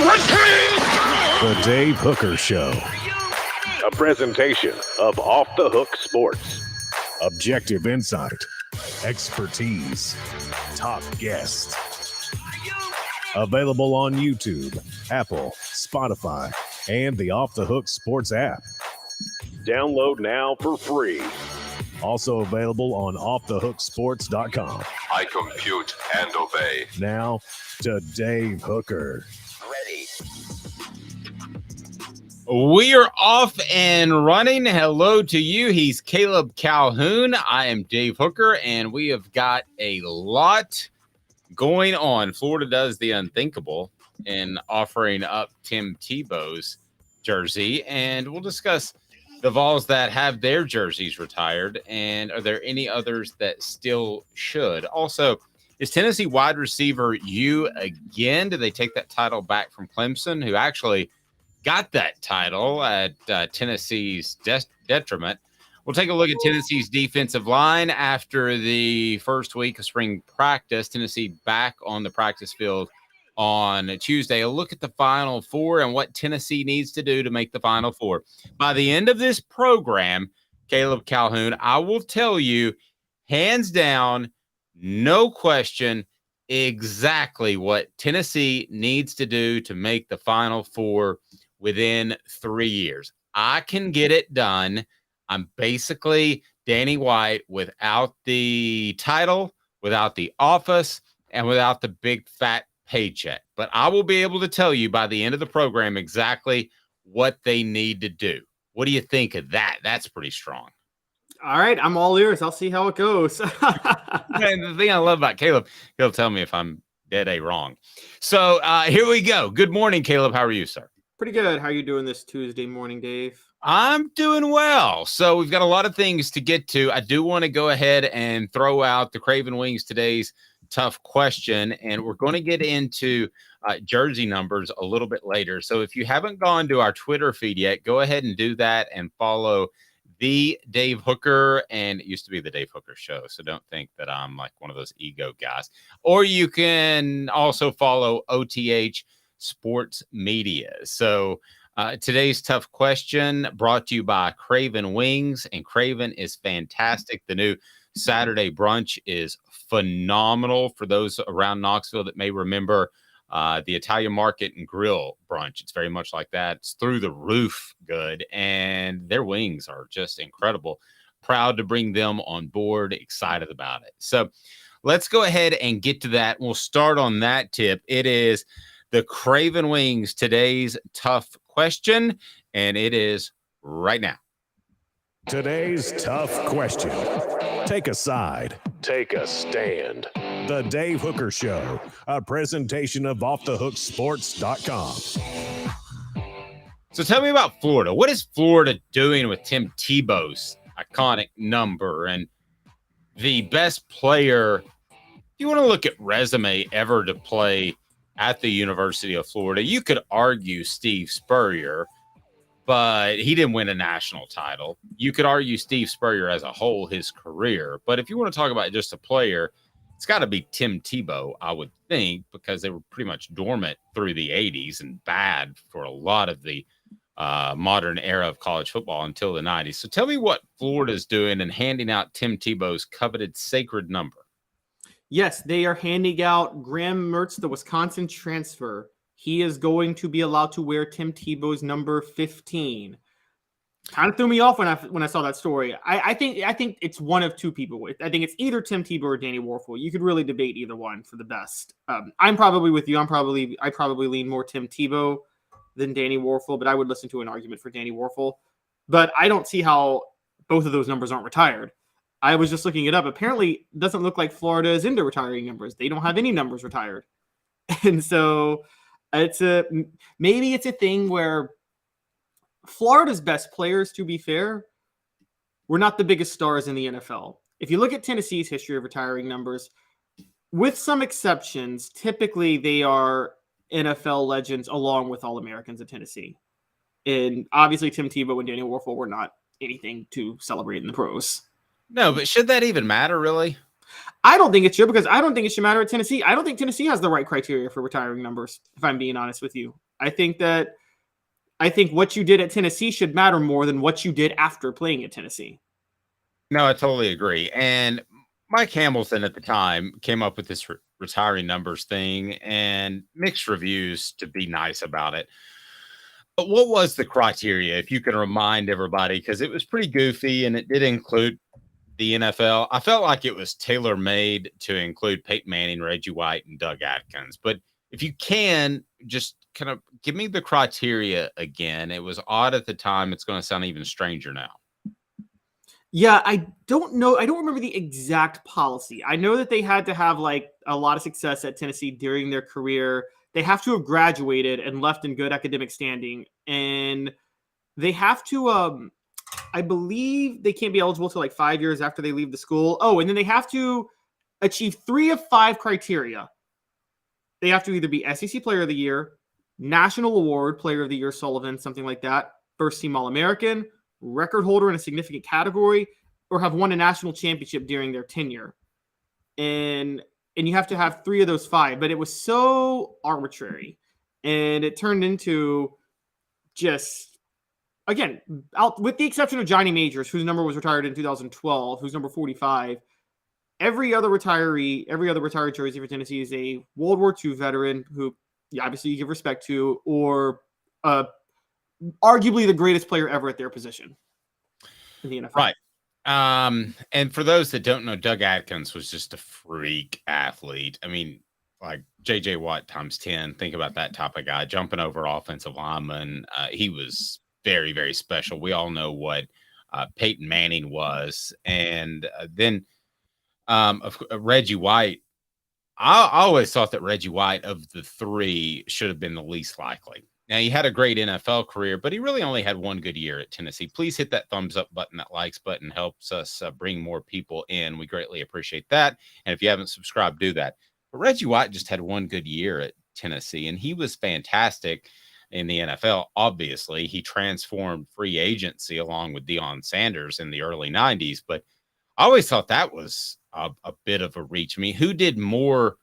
The Dave Hooker Show. A presentation of Off the Hook Sports. Objective insight, expertise, top guests. Available on YouTube, Apple, Spotify, and the Off the Hook Sports app. Download now for free. Also available on offthehooksports.com. I compute and obey. Now to Dave Hooker. Ready. We are off and running. Hello to you. He's Caleb Calhoun. I am Dave Hooker, and we have got a lot going on. Florida does the unthinkable in offering up Tim Tebow's jersey, and we'll discuss the Vols that have their jerseys retired, and are there any others that still should? Also, is Tennessee wide receiver you again? Did they take that title back from Clemson, who actually got that title at Tennessee's detriment? We'll take a look at Tennessee's defensive line after the first week of spring practice. Tennessee back on the practice field on Tuesday. A look at the Final Four and what Tennessee needs to do to make the Final Four. By the end of this program, Caleb Calhoun, I will tell you, hands down, no question, exactly what Tennessee needs to do to make the Final Four within 3 years. I can get it done. I'm basically Danny White without the title, without the office, and without the big fat paycheck. But I will be able to tell you by the end of the program exactly what they need to do. What do you think of that? That's pretty strong. All right, I'm all ears. I'll see how it goes. And the thing I love about Caleb, he'll tell me if I'm dead wrong. So here we go. Good morning, Caleb. How are you, sir? Pretty good. How are you doing this Tuesday morning, Dave? I'm doing well. So we've got a lot of things to get to. I do want to go ahead and throw out the Craven Wings today's tough question, and we're going to get into jersey numbers a little bit later. So if you haven't gone to our Twitter feed yet, go ahead and do that and follow the Dave Hooker, and it used to be the Dave Hooker Show, so don't think that I'm like one of those ego guys. Or you can also follow OTH Sports Media. So today's tough question brought to you by Craven Wings, and Craven is fantastic. The new Saturday brunch is phenomenal. For those around Knoxville that may remember the Italian Market and Grill brunch, it's very much like that. It's through the roof good, and their wings are just incredible. Proud to bring them on board, excited about it. So let's go ahead and get to that. We'll start on that tip. It is the Craven Wings today's tough question, and it is right now. Today's tough question. Take a side. Take a stand. The Dave Hooker Show, a presentation of offthehooksports.com. So tell me about Florida. What is Florida doing with Tim Tebow's iconic number and the best player? If you want to look at resume ever to play at the University of Florida, you could argue Steve Spurrier, but he didn't win a national title. You could argue Steve Spurrier as a whole, his career. But if you want to talk about just a player, it's got to be Tim Tebow, I would think, because they were pretty much dormant through the 80s and bad for a lot of the modern era of college football until the 90s. So tell me what Florida's doing and handing out Tim Tebow's coveted sacred number. Yes, they are handing out Graham Mertz, the Wisconsin transfer. He is going to be allowed to wear Tim Tebow's number 15. Kind of threw me off when I saw that story. I think it's one of two people. I think it's either Tim Tebow or Danny Warfel. You could really debate either one for the best. I'm probably with you. I probably lean more Tim Tebow than Danny Warfel, but I would listen to an argument for Danny Warfel. But I don't see how both of those numbers aren't retired. I was just looking it up. Apparently, it doesn't look like Florida is into retiring numbers. They don't have any numbers retired. And so maybe it's a thing where Florida's best players, to be fair, were not the biggest stars in the NFL. If you look at Tennessee's history of retiring numbers, with some exceptions, typically they are NFL legends along with All-Americans at Tennessee. And obviously Tim Tebow and Daniel Warfel were not anything to celebrate in the pros. No, but should that even matter, really? I don't think it should, because I don't think it should matter at Tennessee. I don't think Tennessee has the right criteria for retiring numbers, if I'm being honest with you. I think what you did at Tennessee should matter more than what you did after playing at Tennessee. No, I totally agree. And Mike Hamilton at the time came up with this retiring numbers thing and mixed reviews, to be nice about it. But what was the criteria, if you can remind everybody, because it was pretty goofy and it did include the NFL. I felt like it was tailor-made to include Peyton Manning, Reggie White, and Doug Atkins. But if you can, just kind of give me the criteria again. It was odd at the time. It's going to sound even stranger now. Yeah, I don't know. I don't remember the exact policy. I know that they had to have like a lot of success at Tennessee during their career. They have to have graduated and left in good academic standing. And they have to, I believe they can't be eligible till like 5 years after they leave the school. Oh, and then they have to achieve 3 of 5 criteria. They have to either be SEC Player of the Year, National Award Player of the Year, Sullivan, something like that, first team All-American, record holder in a significant category, or have won a national championship during their tenure. And you have to have 3 of those 5, but it was so arbitrary. And it turned into just, again, with the exception of Johnny Majors, whose number was retired in 2012, who's number 45, every other retired jersey for Tennessee is a World War II veteran who obviously you give respect to, or arguably the greatest player ever at their position in the NFL. Right. And for those that don't know, Doug Atkins was just a freak athlete. I mean, like J.J. Watt times 10. Think about that type of guy jumping over offensive linemen. He was very, very special. We all know what Peyton Manning was. And then Reggie White. I always thought that Reggie White of the 3 should have been the least likely. Now, he had a great NFL career, but he really only had 1 good year at Tennessee. Please hit that thumbs up button. That likes button helps us bring more people in. We greatly appreciate that. And if you haven't subscribed, do that. But Reggie White just had 1 good year at Tennessee, and he was fantastic in the NFL. Obviously, he transformed free agency along with Deion Sanders in the early 90s. But I always thought that was a bit of a reach. I mean, who did more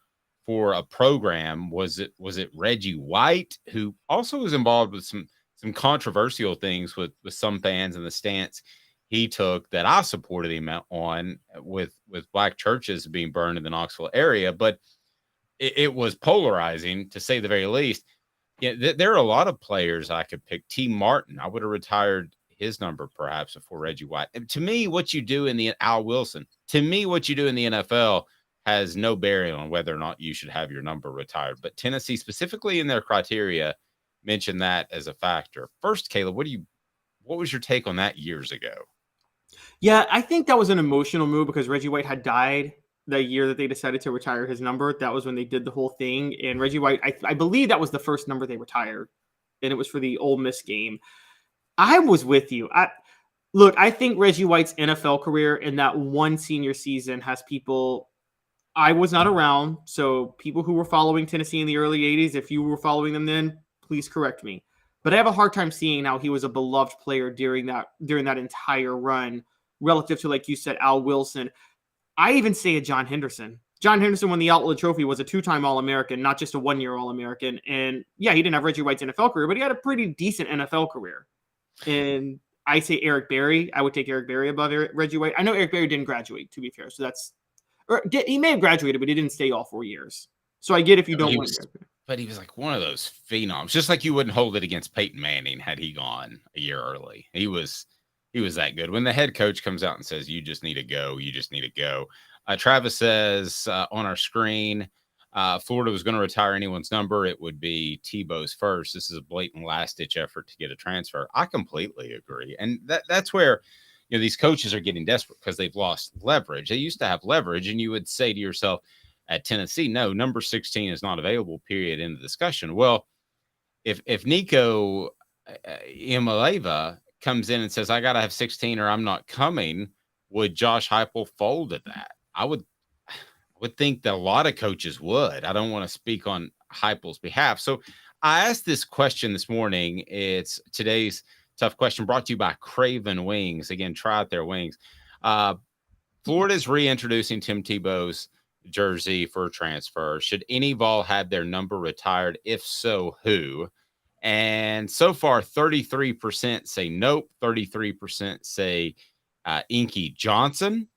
for a program? Was it Reggie White, who also was involved with some controversial things with some fans and the stance he took that I supported him on with black churches being burned in the Knoxville area, but it was polarizing to say the very least. Yeah, there are a lot of players I could pick. T. Martin, I would have retired his number perhaps before Reggie White. And to me, what you do in the Al Wilson, to me, what you do in the NFL has no bearing on whether or not you should have your number retired. But Tennessee, specifically in their criteria, mentioned that as a factor. First, Caleb, what was your take on that years ago? Yeah, I think that was an emotional move because Reggie White had died the year that they decided to retire his number. That was when they did the whole thing. And Reggie White, I believe that was the first number they retired. And it was for the Ole Miss game. I was with you. I think Reggie White's NFL career in that one senior season has people. I was not around, so people who were following Tennessee in the early 80s, if you were following them then, please correct me. But I have a hard time seeing how he was a beloved player during that entire run relative to, like you said, Al Wilson. I even say a John Henderson. John Henderson won the Outlet Trophy, was a 2-time All-American, not just a 1-year All-American. And yeah, he didn't have Reggie White's NFL career, but he had a pretty decent NFL career. And I say Eric Berry. I would take Eric Berry above Reggie White. I know Eric Berry didn't graduate, to be fair. So he may have graduated, but he didn't stay all 4 years. So I get if you don't want to. But he was like one of those phenoms, just like you wouldn't hold it against Peyton Manning had he gone a year early. He was that good. When the head coach comes out and says, you just need to go, you just need to go. Travis says on our screen, Florida was going to retire anyone's number, it would be Tebow's first. This is a blatant last-ditch effort to get a transfer. I completely agree. And that's where these coaches are getting desperate because they've lost leverage. They used to have leverage, and you would say to yourself at Tennessee, no, number 16 is not available, period, in the discussion. Well, if Nico Imaleva comes in and says, I got to have 16 or I'm not coming, would Josh Heupel fold at that? I would think that a lot of coaches would. I don't want to speak on Heupel's behalf. So I asked this question this morning. It's today's tough question brought to you by Craven Wings. Again, try out their wings. Florida's reintroducing Tim Tebow's jersey for transfer. Should any Vol have their number retired? If so, who? And so far, 33% say nope, 33% say Inky Johnson,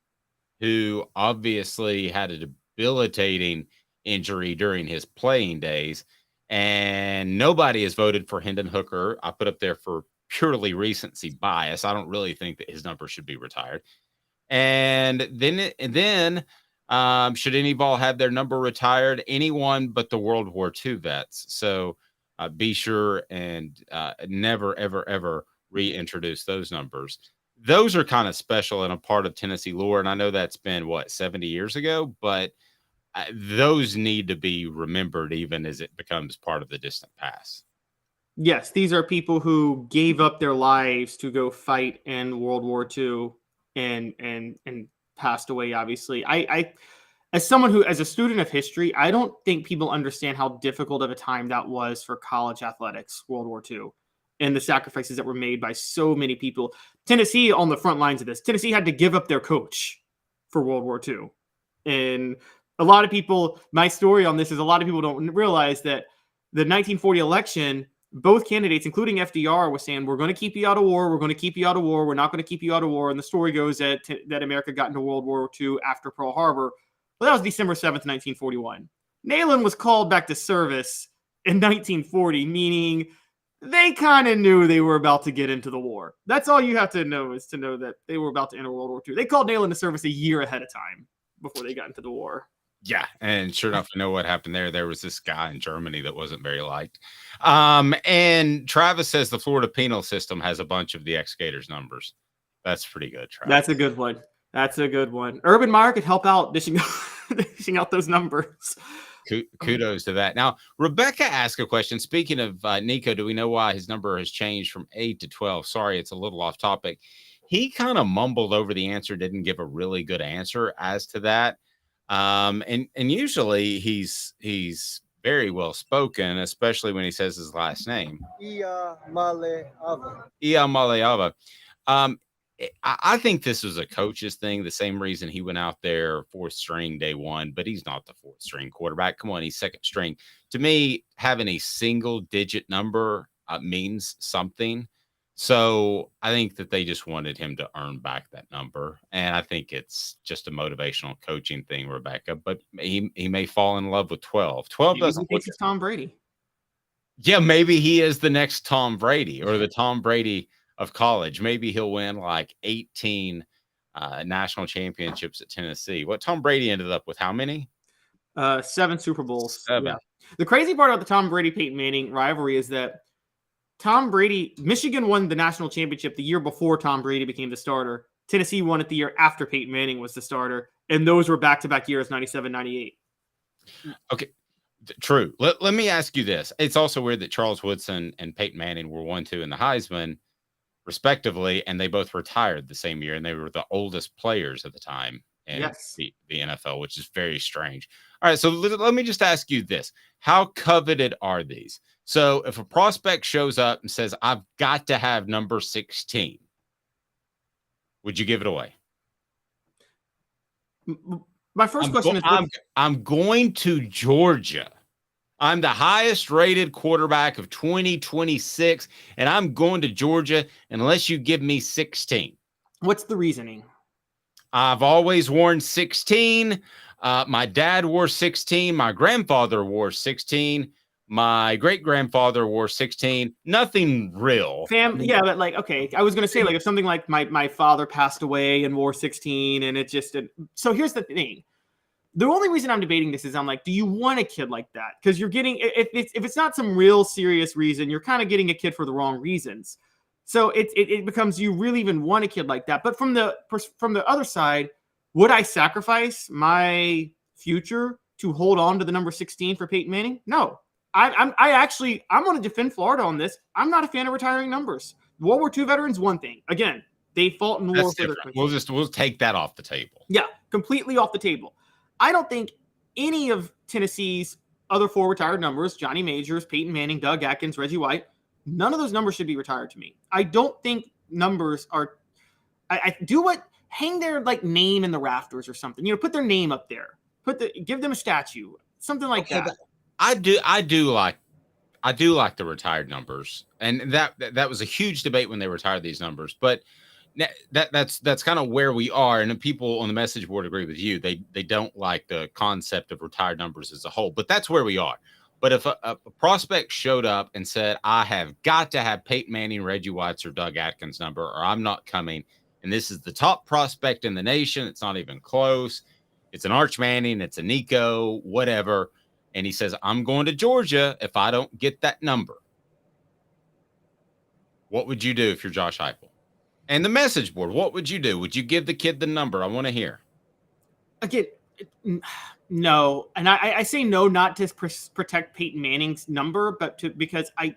who obviously had a debilitating injury during his playing days. And nobody has voted for Hendon Hooker. I put up there for purely recency bias. I don't really think that his number should be retired. And then should any Vol have their number retired? Anyone but the World War II vets. So be sure and never, ever, ever reintroduce those numbers. Those are kind of special and a part of Tennessee lore. And I know that's been, 70 years ago, but those need to be remembered even as it becomes part of the distant past. Yes, these are people who gave up their lives to go fight in World War II and passed away, obviously. I as someone who, as a student of history, I don't think people understand how difficult of a time that was for college athletics, World War II, and the sacrifices that were made by so many people. Tennessee on the front lines of this. Tennessee had to give up their coach for World War II. And a lot of people, my story on this is a lot of people don't realize that the 1940 election, both candidates, including FDR, was saying, we're going to keep you out of war. We're going to keep you out of war. We're not going to keep you out of war. And the story goes that America got into World War II after Pearl Harbor. Well, that was December 7th, 1941. Neyland was called back to service in 1940, meaning they kind of knew they were about to get into the war. That's all you have to know, is to know that they were about to enter World War II. They called Neyland to service a year ahead of time before they got into the war. Yeah, and sure enough, to know what happened there. There was this guy in Germany that wasn't very liked. And Travis says the Florida penal system has a bunch of the ex-Gators numbers. That's pretty good, Travis. That's a good one. That's a good one. Urban Meyer could help out dishing out those numbers. Kudos to that. Now, Rebecca asked a question. Speaking of Nico, do we know why his number has changed from 8 to 12? Sorry, it's a little off topic. He kind of mumbled over the answer, didn't give a really good answer as to that. And usually he's very well spoken, especially when he says his last name. Ia Maleava. I think this was a coach's thing, the same reason he went out there fourth string day one, but he's not the fourth string quarterback. Come on, he's second string. To me, having a single digit number means something. So I think that they just wanted him to earn back that number. And I think it's just a motivational coaching thing, Rebecca, but he may fall in love with 12. 12 Maybe doesn't he thinks it's Tom Brady. Yeah, maybe he is the next Tom Brady, or the Tom Brady of college. Maybe he'll win like 18 national championships at Tennessee. What Tom Brady ended up with, how many? 7 Super Bowls. 7. Yeah. The crazy part about the Tom Brady-Peyton Manning rivalry is that Michigan won the national championship the year before Tom Brady became the starter. Tennessee won it the year after Peyton Manning was the starter. And those were back-to-back years, 97, 98. Okay. True. Let me ask you this. It's also weird that Charles Woodson and Peyton Manning were 1-2 in the Heisman, respectively, and they both retired the same year, and they were the oldest players at the time in the NFL, which is very strange. All right, so let me just ask you this. How coveted are these? So if a prospect shows up and says, I've got to have number 16, would you give it away? My first question is... I'm going to Georgia. I'm the highest rated quarterback of 2026, and I'm going to Georgia unless you give me 16. What's the reasoning? I've always worn 16. My dad wore 16. My grandfather wore 16. My great-grandfather wore 16. Nothing real. Yeah, but like, okay, I was going to say, like, if something like my father passed away and wore 16, and it just... So here's the thing. The only reason I'm debating this is I'm like, do you want a kid like that? Because you're getting, if it's not some real serious reason, you're kind of getting a kid for the wrong reasons. So it becomes, you really even want a kid like that. But from the other side, would I sacrifice my future to hold on to the number 16 for Peyton Manning? No. I'm going to defend Florida on this. I'm not a fan of retiring numbers. World War II veterans, one thing. Again, they fought in the war for their country. We'll take that off the table. Yeah, completely off the table. I don't think any of Tennessee's other 4 retired numbers, Johnny Majors, Peyton Manning, Doug Atkins, Reggie White, none of those numbers should be retired to me. I don't think numbers are – I do what – hang their like name in the rafters or something. Put their name up there. Give them a statue, something like that. I do I do like the retired numbers, and that was a huge debate when they retired these numbers. But that's kind of where we are, and the people on the message board agree with you. They don't like the concept of retired numbers as a whole, but that's where we are. But if a prospect showed up and said, "I have got to have Peyton Manning, Reggie White's, or Doug Atkins' number, or I'm not coming," and this is the top prospect in the nation, it's not even close. It's an Arch Manning, it's a Nico, whatever. And he says, "I'm going to Georgia if I don't get that number." What would you do if you're Josh Heupel? And the message board, what would you do? Would you give the kid the number? I want to hear. Again, no. And I say no, not to protect Peyton Manning's number, but because I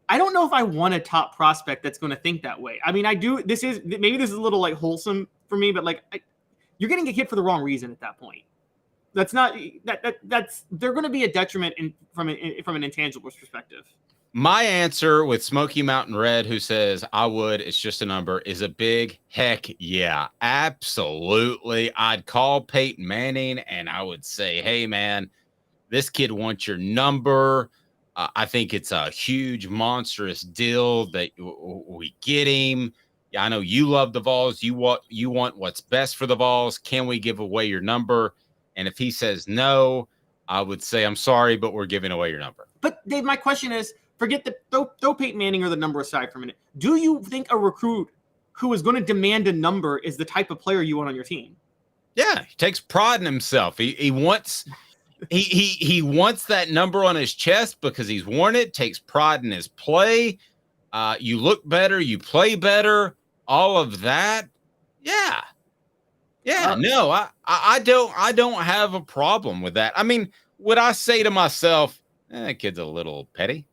don't know if I want a top prospect that's going to think that way. I mean, I do. Maybe this is a little like wholesome for me, but like you're getting a kid for the wrong reason at that point. That's not that's they're going to be a detriment from an intangible perspective. My answer with Smoky Mountain Red, who says I would, it's just a number, is a big heck yeah, absolutely. I'd call Peyton Manning and I would say, "Hey man, this kid wants your number. I think it's a huge, monstrous deal that we get him. Yeah, I know you love the Vols. You want what's best for the Vols. Can we give away your number?" And if he says no, I would say, "I'm sorry, but we're giving away your number." But Dave, my question is, forget throw Peyton Manning or the number aside for a minute. Do you think a recruit who is going to demand a number is the type of player you want on your team? Yeah, he takes pride in himself. He wants he wants that number on his chest because he's worn it. Takes pride in his play. You look better, you play better. All of that, yeah. No, I don't have a problem with that. I mean, would I say to myself, "That kid's a little petty"?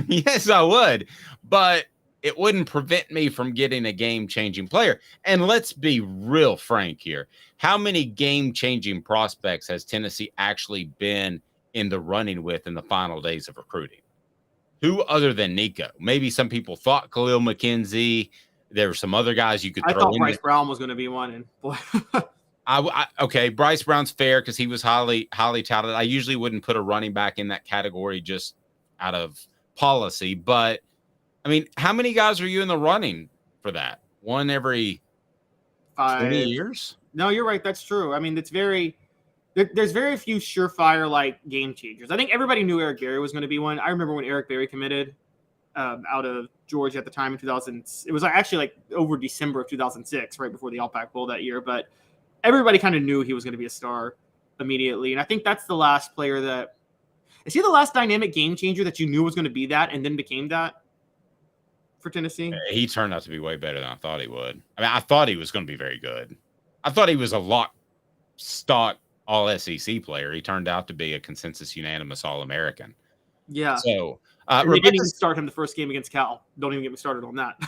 Yes, I would, but it wouldn't prevent me from getting a game-changing player. And let's be real frank here. How many game-changing prospects has Tennessee actually been in the running with in the final days of recruiting? Who other than Nico? Maybe some people thought Khalil McKenzie. There were some other guys you could throw in. I thought Bryce Brown was going to be one. And boy. Okay, Bryce Brown's fair because he was highly touted. I usually wouldn't put a running back in that category just out of policy. But, I mean, how many guys are you in the running for that? One every 20 years? No, you're right. That's true. I mean, there's very few surefire like game changers. I think everybody knew Eric Berry was going to be one. I remember when Eric Berry committed out of Georgia at the time in 2000. It was actually like over December of 2006, right before the Outback Bowl that year. But everybody kind of knew he was going to be a star immediately. And I think that's the last player that – is he the last dynamic game changer that you knew was going to be that and then became that for Tennessee? He turned out to be way better than I thought he would. I mean, I thought he was going to be very good. I thought he was a lock, stock, all-SEC player. He turned out to be a consensus unanimous All-American. Yeah. So – they didn't even start him the first game against Cal. Don't even get me started on that.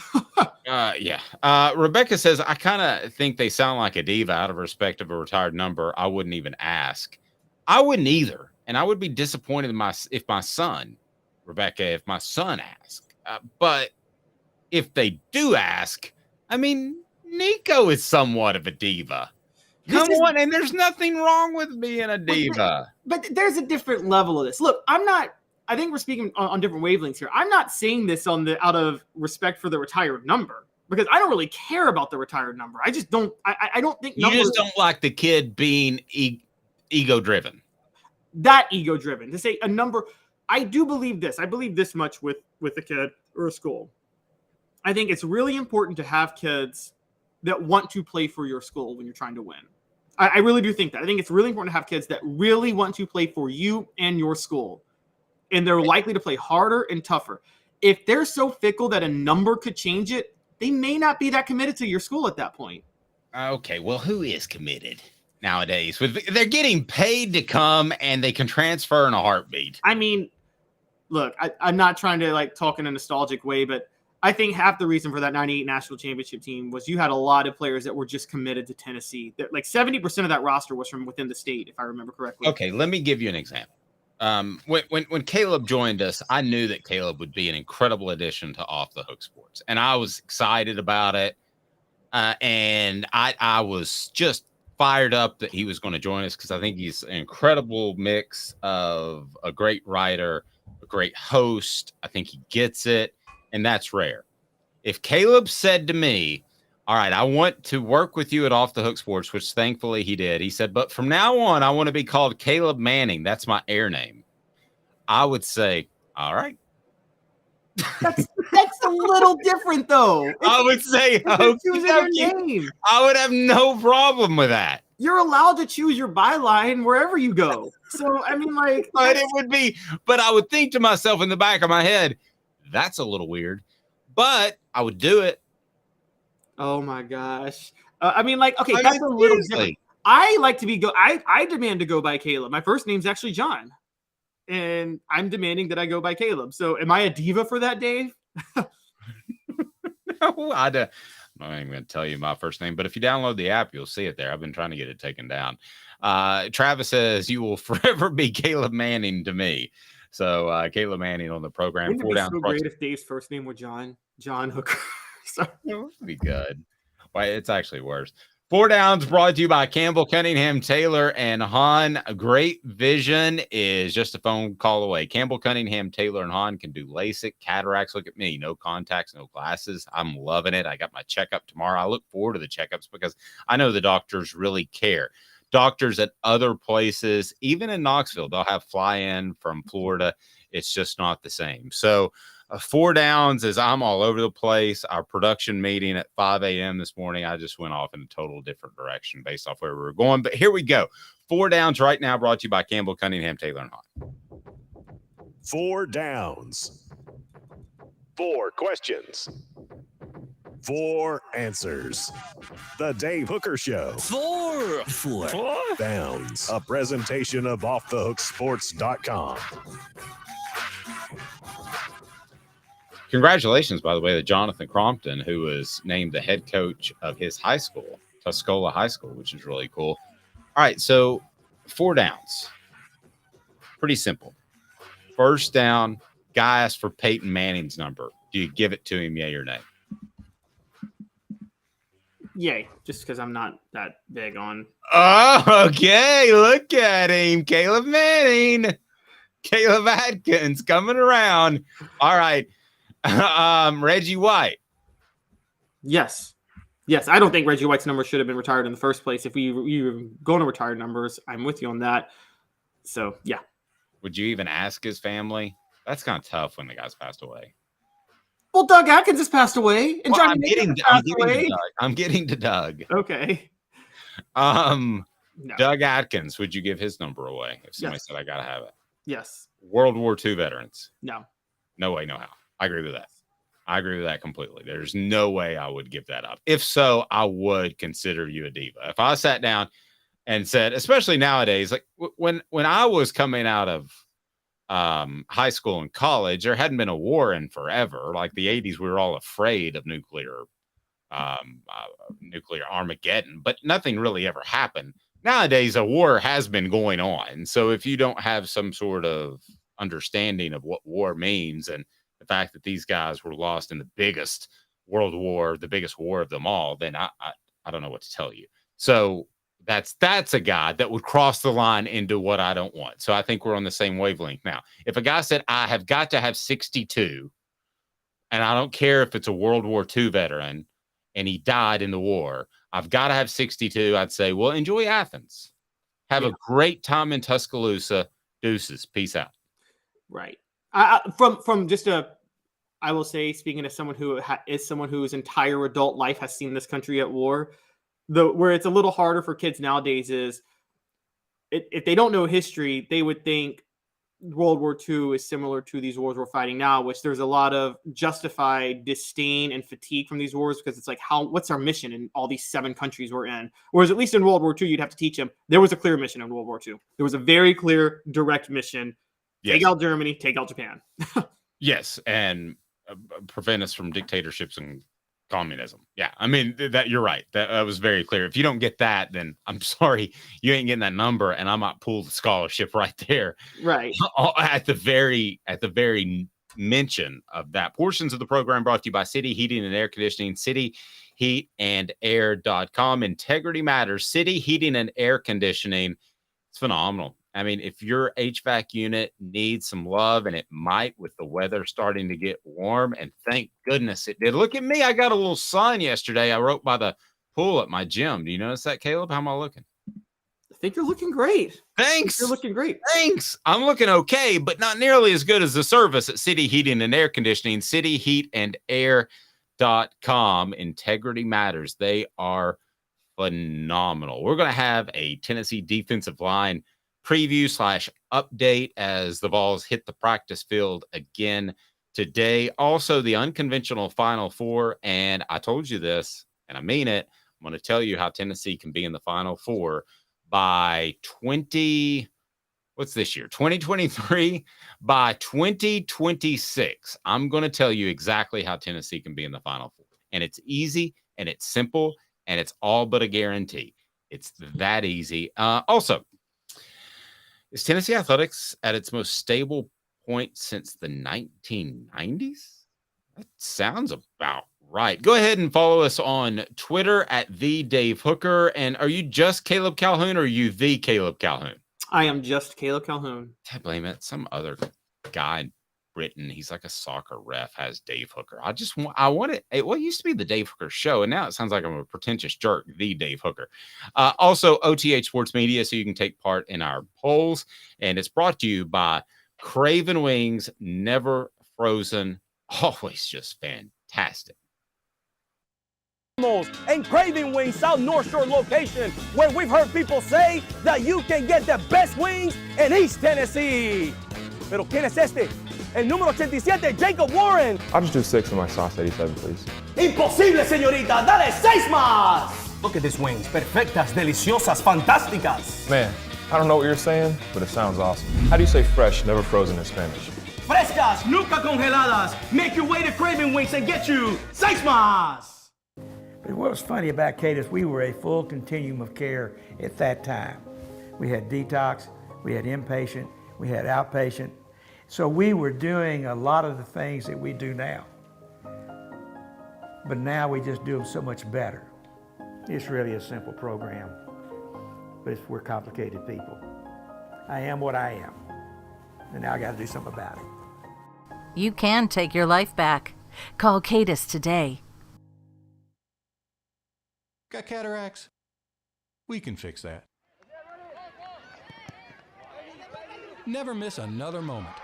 Yeah. Rebecca says, "I kind of think they sound like a diva out of respect of a retired number. I wouldn't even ask." I wouldn't either. And I would be disappointed if my son asked. But if they do ask, I mean, Nico is somewhat of a diva. Come on. And there's nothing wrong with being a diva. But there's a different level of this. Look, I think we're speaking on different wavelengths here. I'm not saying this out of respect for the retired number because I don't really care about the retired number. I just don't. I don't think you just don't like the kid being ego driven. That ego driven to say a number. I do believe this. I believe this much with a kid or a school. I think it's really important to have kids that want to play for your school when you're trying to win. I really do think that. I think it's really important to have kids that really want to play for you and your school. And they're likely to play harder and tougher. If they're so fickle that a number could change it, they may not be that committed to your school at that point. Okay, well, who is committed nowadays? They're getting paid to come, and they can transfer in a heartbeat. I mean, look, I'm not trying to like talk in a nostalgic way, but I think half the reason for that 98 national championship team was you had a lot of players that were just committed to Tennessee. Like 70% of that roster was from within the state, if I remember correctly. Okay, let me give you an example. When Caleb joined us, I knew that Caleb would be an incredible addition to Off the Hook Sports, and I was excited about it. And I was just fired up that he was going to join us because I think he's an incredible mix of a great writer, a great host. I think he gets it, and that's rare. If Caleb said to me, all right, I want to work with you at Off the Hook Sports, which thankfully he did. He said, but from now on, I want to be called Caleb Manning. That's my air name. I would say, all right. That's a little different, though. I would say, choosing your name. I would have no problem with that. You're allowed to choose your byline wherever you go. So, I mean, like, but it would be, but I would think to myself in the back of my head, that's a little weird, but I would do it. Oh my gosh. I mean, like, okay, that's a little different. I like to be I demand to go by Caleb. My first name's actually John. And I'm demanding that I go by Caleb. So am I a diva for that, Dave? No, I'm not even going to tell you my first name, but if you download the app, you'll see it there. I've been trying to get it taken down. Travis says, you will forever be Caleb Manning to me. So Caleb Manning on the program. Wouldn't it be so great if Dave's first name were John Hooker? So it would be good. Well, it's actually worse. 4 Downs brought to you by Campbell, Cunningham, Taylor, and Hahn. Great vision is just a phone call away. Campbell, Cunningham, Taylor, and Hahn can do LASIK, cataracts. Look at me. No contacts, no glasses. I'm loving it. I got my checkup tomorrow. I look forward to the checkups because I know the doctors really care. Doctors at other places, even in Knoxville, they'll have fly-in from Florida. It's just not the same. So 4 Downs as I'm all over the place. Our production meeting at 5 a.m. this morning, I just went off in a total different direction based off where we were going. But here we go. 4 Downs right now brought to you by Campbell, Cunningham, Taylor, and Hahn. 4 Downs. 4 questions. 4 answers. The Dave Hooker Show. 4 Downs. A presentation of offthehooksports.com. Congratulations, by the way, to Jonathan Crompton, who was named the head coach of his high school, Tuscola High School, which is really cool. All right, so 4 Downs. Pretty simple. First down, guy asked for Peyton Manning's number. Do you give it to him, yay or nay? yay, just because I'm not that big on. Oh, okay. Look at him. Caleb Manning. Caleb Atkins coming around. All right. Reggie White. Yes. Yes, I don't think Reggie White's number should have been retired in the first place. If we were going to retire numbers, I'm with you on that. So, yeah. Would you even ask his family? That's kind of tough when the guy's passed away. Well, Doug Atkins has passed away. And well, Johnny I'm getting to Doug. Okay. No. No. Doug Atkins, would you give his number away if somebody said I got to have it? Yes. World War II veterans. No. No way, no how. I agree with that. I agree with that completely. There's no way I would give that up. If so, I would consider you a diva. If I sat down and said, especially nowadays, like when I was coming out of high school and college, there hadn't been a war in forever. Like the 80s, we were all afraid of nuclear Armageddon, but nothing really ever happened. Nowadays, a war has been going on. So if you don't have some sort of understanding of what war means and the fact that these guys were lost in the biggest world war, the biggest war of them all, then I don't know what to tell you. So that's a guy that would cross the line into what I don't want. So I think we're on the same wavelength now. If a guy said, I have got to have 62, and I don't care if it's a World War II veteran and he died in the war, I've got to have 62, I'd say, well, enjoy Athens. Have a great time in Tuscaloosa. Deuces. Peace out. Right. I will say, speaking as someone who is someone whose entire adult life has seen this country at war, where it's a little harder for kids nowadays is if they don't know history, they would think World War II is similar to these wars we're fighting now, which there's a lot of justified disdain and fatigue from these wars because it's like, what's our mission in all these 7 countries we're in? Whereas at least in World War II, you'd have to teach them there was a clear mission in World War II. There was a very clear, direct mission. Yes. Take out Germany, take out Japan. Yes, and prevent us from dictatorships and communism. Yeah, I mean, that you're right. That was very clear. If you don't get that, then I'm sorry, you ain't getting that number, and I might pull the scholarship right there. Right. At the very mention of that. Portions of the program brought to you by City Heating and Air Conditioning, cityheatandair.com. Integrity matters. City Heating and Air Conditioning. It's phenomenal. I mean, if your HVAC unit needs some love, and it might with the weather starting to get warm, and thank goodness it did. Look at me. I got a little sun yesterday. I wrote by the pool at my gym. Do you notice that, Caleb? How am I looking? I think you're looking great. Thanks. You're looking great. Thanks. I'm looking okay, but not nearly as good as the service at City Heating and Air Conditioning, cityheatandair.com. Integrity matters. They are phenomenal. We're going to have a Tennessee defensive line preview / update as the Vols hit the practice field again today. Also, the unconventional Final Four. And I told you this, and I mean it. I'm going to tell you how Tennessee can be in the Final Four by 2023, by 2026. I'm going to tell you exactly how Tennessee can be in the Final Four. And it's easy, and it's simple, and it's all but a guarantee. It's that easy. Also, is Tennessee athletics at its most stable point since the 1990s? That sounds about right. Go ahead and follow us on Twitter at the Dave Hooker. And are you just Caleb Calhoun, or are you the Caleb Calhoun? I am just Caleb Calhoun. I blame it. Some other guy in Britain, he's like a soccer ref, has Dave Hooker. I want it. It used to be the Dave Hooker Show, and now it sounds like I'm a pretentious jerk, the Dave Hooker. Also, OTH Sports Media, so you can take part in our polls. And it's brought to you by Craven Wings, never frozen, always just fantastic. And Craving Wings South North Shore location, where we've heard people say that you can get the best wings in East Tennessee. Pero ¿quién es este? El número 87, Jacob Warren. I'll just do 6 of my sauce 87, please. Imposible, señorita. Dale 6 más. Look at these wings. Perfectas, deliciosas, fantásticas. Man, I don't know what you're saying, but it sounds awesome. How do you say fresh, never frozen in Spanish? Frescas, nunca congeladas. Make your way to Craving Wings and get you 6 más. But what was funny about Gators, we were a full continuum of care at that time. We had detox, we had inpatient, we had outpatient. So we were doing a lot of the things that we do now. But now we just do them so much better. It's really a simple program, but we're complicated people. I am what I am, and now I got to do something about it. You can take your life back. Call Cadis today. Got cataracts? We can fix that. Never miss another moment.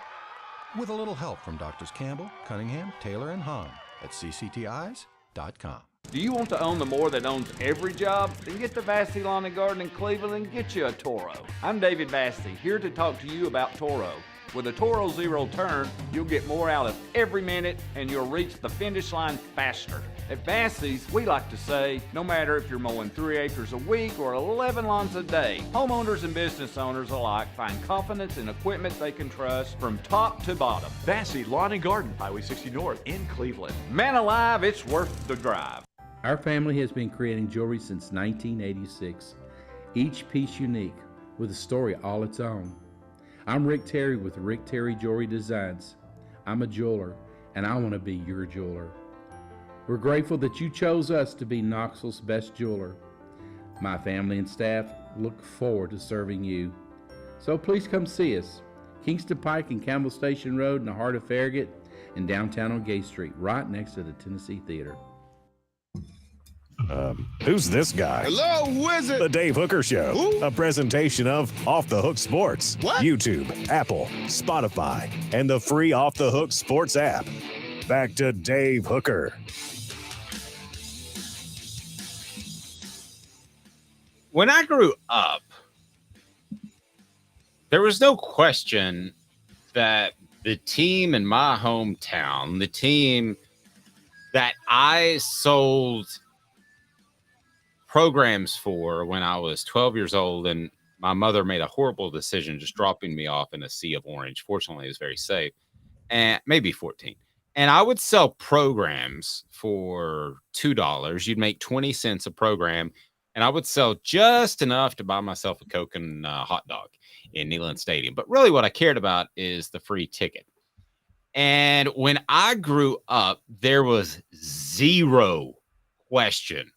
With a little help from Doctors Campbell, Cunningham, Taylor, and Hahn at cctis.com. Do you want to own the more that owns every job? Then get to Vassey Lawn and Garden in Cleveland and get you a Toro. I'm David Vassey, here to talk to you about Toro. With a Toro Zero Turn, you'll get more out of every minute and you'll reach the finish line faster. At Vassey's, we like to say, no matter if you're mowing 3 acres a week or 11 lawns a day, homeowners and business owners alike find confidence in equipment they can trust from top to bottom. Vassey Lawn and Garden, Highway 60 North in Cleveland. Man alive, it's worth the drive. Our family has been creating jewelry since 1986, each piece unique with a story all its own. I'm Rick Terry with Rick Terry Jewelry Designs. I'm a jeweler, and I want to be your jeweler. We're grateful that you chose us to be Knoxville's best jeweler. My family and staff look forward to serving you. So please come see us. Kingston Pike and Campbell Station Road in the heart of Farragut, and downtown on Gay Street, right next to the Tennessee Theater. Who's this guy? Hello, who is it? The Dave Hooker Show. Who? A presentation of Off the Hook Sports. What? YouTube, Apple, Spotify, and the free Off the Hook Sports app. Back to Dave Hooker. When I grew up, there was no question that the team in my hometown, the team that I sold programs for when I was 12 years old, and my mother made a horrible decision just dropping me off in a sea of orange. Fortunately, it was very safe, and maybe 14. And I would sell programs for $2. You'd make 20 cents a program, and I would sell just enough to buy myself a Coke and a hot dog in Neyland Stadium. But really what I cared about is the free ticket. And when I grew up, there was zero question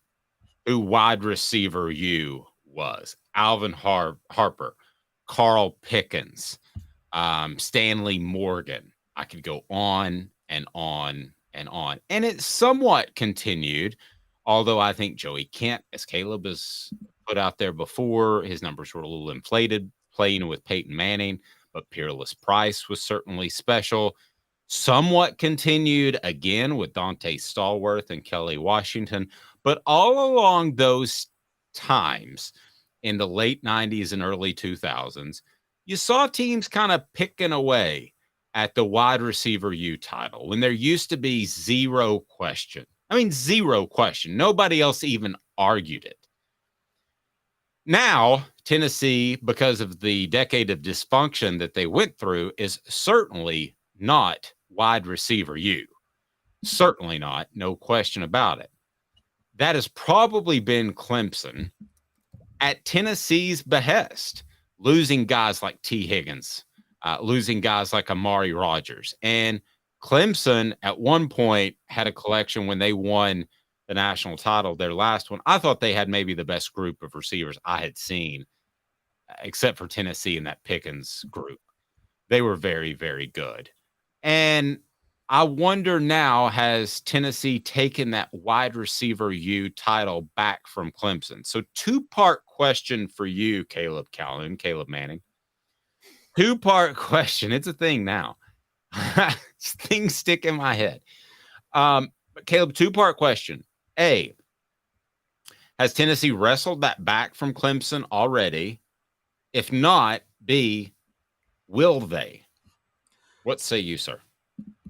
who wide receiver U was. Alvin Harper, Carl Pickens, Stanley Morgan. I could go on and on and on. And it somewhat continued, although I think Joey Kent, as Caleb has put out there before, his numbers were a little inflated playing with Peyton Manning, but Peerless Price was certainly special. Somewhat continued again with Dante Stallworth and Kelly Washington. But all along those times in the late 90s and early 2000s, you saw teams kind of picking away at the wide receiver U title when there used to be zero question. I mean, zero question. Nobody else even argued it. Now, Tennessee, because of the decade of dysfunction that they went through, is certainly not wide receiver U. Certainly not. No question about it. That has probably been Clemson at Tennessee's behest, losing guys like T. Higgins, losing guys like Amari Rodgers. And Clemson at one point had a collection when they won the national title, their last one. I thought they had maybe the best group of receivers I had seen, except for Tennessee in that Pickens group. They were very, very good. And I wonder now, has Tennessee taken that wide receiver U title back from Clemson? So two-part question for you, Caleb Calhoun, Caleb Manning. Two-part question. It's a thing now. Things stick in my head. But Caleb, two-part question. A, has Tennessee wrestled that back from Clemson already? If not, B, will they? What say you, sir?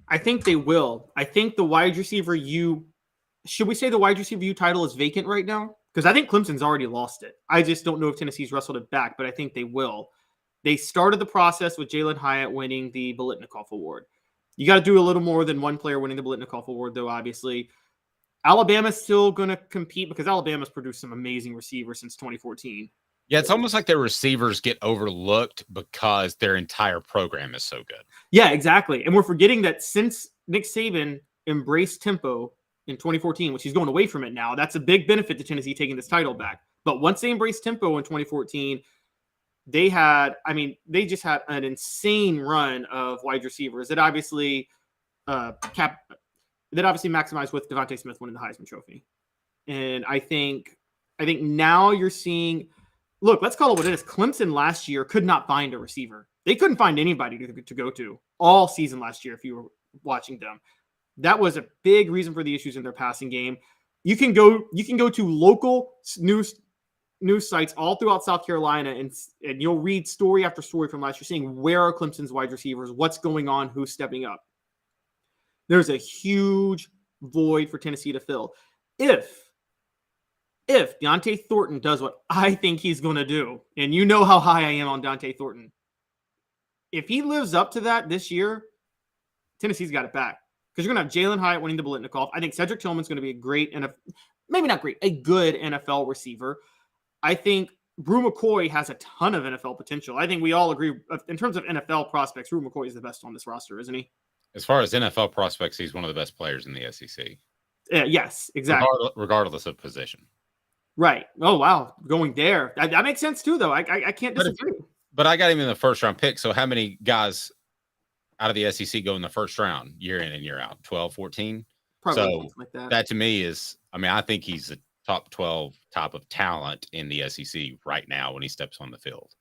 I think they will. I think the wide receiver U, should we say the wide receiver U title is vacant right now? Because I think Clemson's already lost it. I just don't know if Tennessee's wrestled it back, but I think they will. They started the process with Jalen Hyatt winning the Biletnikoff Award. You got to do a little more than one player winning the Biletnikoff Award, though, obviously. Alabama's still going to compete because Alabama's produced some amazing receivers since 2014. Yeah, it's almost like their receivers get overlooked because their entire program is so good. Yeah, exactly. And we're forgetting that since Nick Saban embraced tempo in 2014, which he's going away from it now, that's a big benefit to Tennessee taking this title back. But once they embraced tempo in 2014, they just had an insane run of wide receivers that obviously maximized with Devontae Smith winning the Heisman Trophy. And I think now you're seeing, look, let's call it what it is. Clemson last year could not find a receiver. They couldn't find anybody to go to all season last year if you were watching them. That was a big reason for the issues in their passing game. You can go to local news sites all throughout South Carolina and you'll read story after story from last year saying where are Clemson's wide receivers, what's going on, who's stepping up. There's a huge void for Tennessee to fill. If Deontay Thornton does what I think he's going to do, and you know how high I am on Deontay Thornton, if he lives up to that this year, Tennessee's got it back. Because you're going to have Jalen Hyatt winning the Biletnikoff. I think Cedric Tillman's going to be a great a good NFL receiver. I think Brew McCoy has a ton of NFL potential. I think we all agree in terms of NFL prospects, Brew McCoy is the best on this roster, isn't he? As far as NFL prospects, he's one of the best players in the SEC. Yes, exactly. Regardless of position. Right. Oh, wow. Going there. That makes sense, too, though. I can't disagree. But I got him in the first-round pick, so how many guys out of the SEC go in the first round year in and year out? 12, 14? Probably so like that. That to me is, I think he's a top 12 type of talent in the SEC right now when he steps on the field.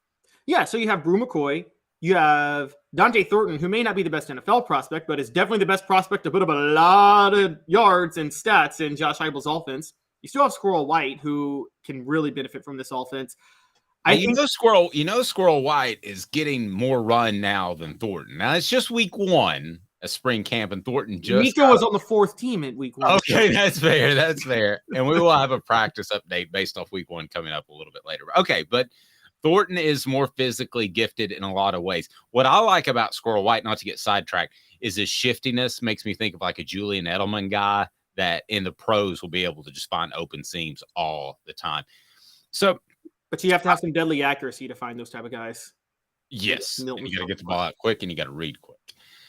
Yeah, so you have Brew McCoy. You have Dante Thornton, who may not be the best NFL prospect, but is definitely the best prospect to put up a lot of yards and stats in Josh Heupel's offense. You still have Squirrel White, who can really benefit from this offense. Squirrel White is getting more run now than Thornton. Now it's just week one, a spring camp, and Thornton just Nico was on the fourth team at week one. Okay, that's fair. That's fair. And we will have a practice update based off week one coming up a little bit later. Okay, but Thornton is more physically gifted in a lot of ways. What I like about Squirrel White, not to get sidetracked, is his shiftiness. Makes me think of like a Julian Edelman guy that in the pros will be able to just find open seams all the time. So, but you have to have some deadly accuracy to find those type of guys. Yes, Milton and you got to was get the ball out quick, and you got to read quick.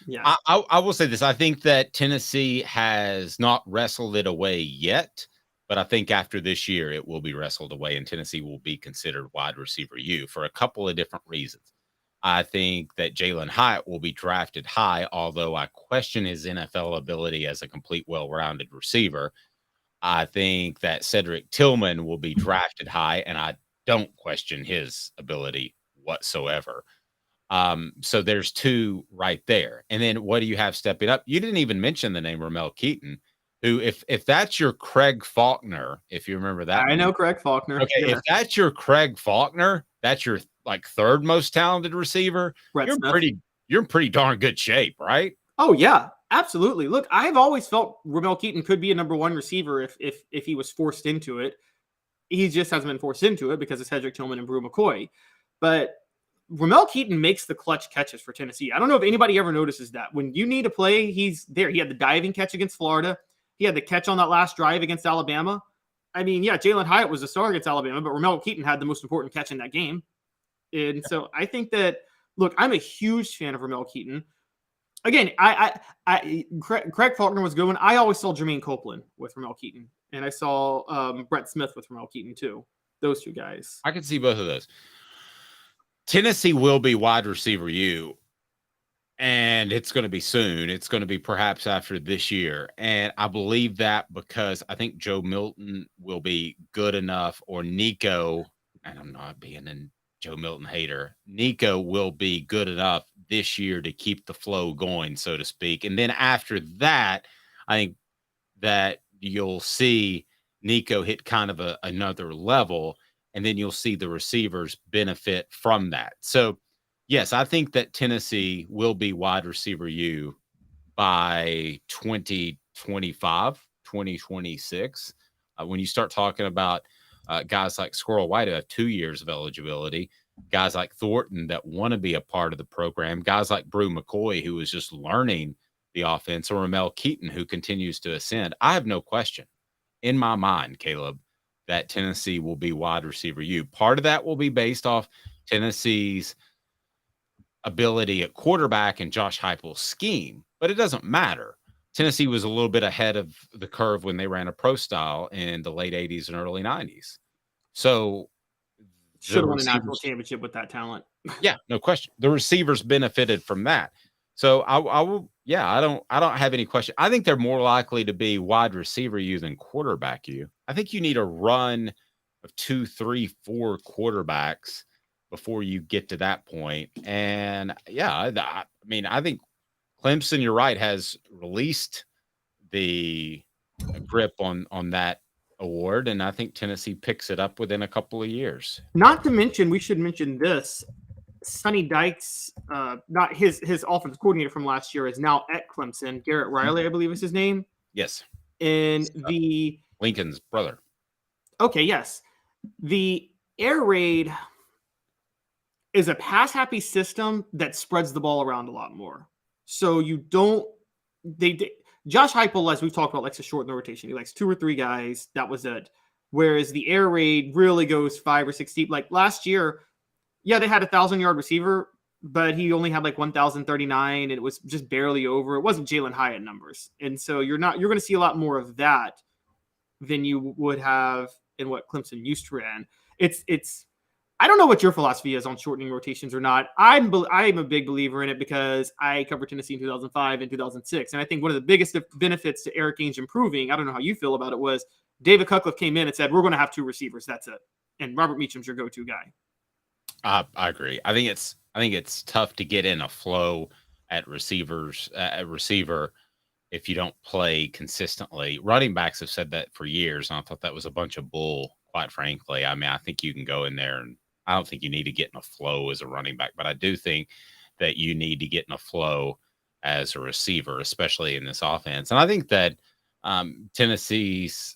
Yeah. I will say this. I think that Tennessee has not wrestled it away yet, but I think after this year, it will be wrestled away, and Tennessee will be considered wide receiver U for a couple of different reasons. I think that Jalen Hyatt will be drafted high, although I question his NFL ability as a complete, well-rounded receiver. I think that Cedric Tillman will be drafted high, and I don't question his ability whatsoever. So there's two right there. And then what do you have stepping up? You didn't even mention the name Ramel Keaton, who, if that's your Craig Faulkner, if you remember that. I know Craig Faulkner. Okay, Yeah. if that's your Craig Faulkner, that's your like third most talented receiver. You're in pretty darn good shape, right? Oh yeah, absolutely. Look, I've always felt Ramel Keaton could be a number one receiver if he was forced into it. He just hasn't been forced into it because of Cedric Tillman and Brew McCoy. But Ramel Keaton makes the clutch catches for Tennessee. I don't know if anybody ever notices that. When you need a play, he's there. He had the diving catch against Florida. He had the catch on that last drive against Alabama. I mean, yeah, Jalen Hyatt was the star against Alabama, but Ramel Keaton had the most important catch in that game. And so I think that, look, I'm a huge fan of Ramel Keaton. Again, Craig Faulkner was good one. I always saw Jermaine Copeland with Ramel Keaton, and I saw Brett Smith with Ramel Keaton too. Those two guys. I can see both of those. Tennessee will be wide receiver U, and it's going to be soon. It's going to be perhaps after this year. And I believe that because I think Joe Milton will be good enough, or Nico, and I'm not being a Joe Milton hater, Nico will be good enough this year to keep the flow going, so to speak. And then after that, I think that you'll see Nico hit kind of another level, and then you'll see the receivers benefit from that. So, yes, I think that Tennessee will be wide receiver U by 2025, 2026. When you start talking about guys like Squirrel White who have 2 years of eligibility, guys like Thornton that want to be a part of the program, guys like Brew McCoy who is just learning the offense, or Ramel Keaton who continues to ascend, I have no question in my mind, Caleb, that Tennessee will be wide receiver U. Part of that will be based off Tennessee's ability at quarterback and Josh Heupel's scheme, but it doesn't matter. Tennessee was a little bit ahead of the curve when they ran a pro style in the late 80s and early 90s. So should have won a national championship with that talent. Yeah, no question. The receivers benefited from that. So I will, yeah, I don't have any question. I think they're more likely to be wide receiver U than quarterback U. I think you need a run of 2, 3, 4 quarterbacks before you get to that point. And yeah, I mean, I think Clemson, you're right, has released the grip on that award, and I think Tennessee picks it up within a couple of years. Not to mention, we should mention this. Sonny Dykes, not his offensive coordinator from last year, is now at Clemson. Garrett Riley, I believe is his name. Yes. And the Lincoln's brother. Okay, yes. The air raid is a pass-happy system that spreads the ball around a lot more. So you don't Josh Heupel, as we've talked about, likes to shorten the rotation. He likes 2 or 3 guys. That was it. Whereas the air raid really goes 5 or 6 deep. Like last year, yeah, they had a 1,000-yard receiver, but he only had like 1,039, and it was just barely over. It wasn't Jalen Hyatt numbers. And so you're going to see a lot more of that than you would have in what Clemson used to run. It's I don't know what your philosophy is on shortening rotations or not. I'm a big believer in it because I covered Tennessee in 2005 and 2006. And I think one of the biggest benefits to Eric Ainge improving, I don't know how you feel about it, was David Cutcliffe came in and said, we're going to have 2 receivers. That's it. And Robert Meacham's your go-to guy. I agree. I think it's tough to get in a flow at receiver if you don't play consistently. Running backs have said that for years, and I thought that was a bunch of bull, quite frankly. I mean, I think you can go in there, and I don't think you need to get in a flow as a running back, but I do think that you need to get in a flow as a receiver, especially in this offense. And I think that Tennessee's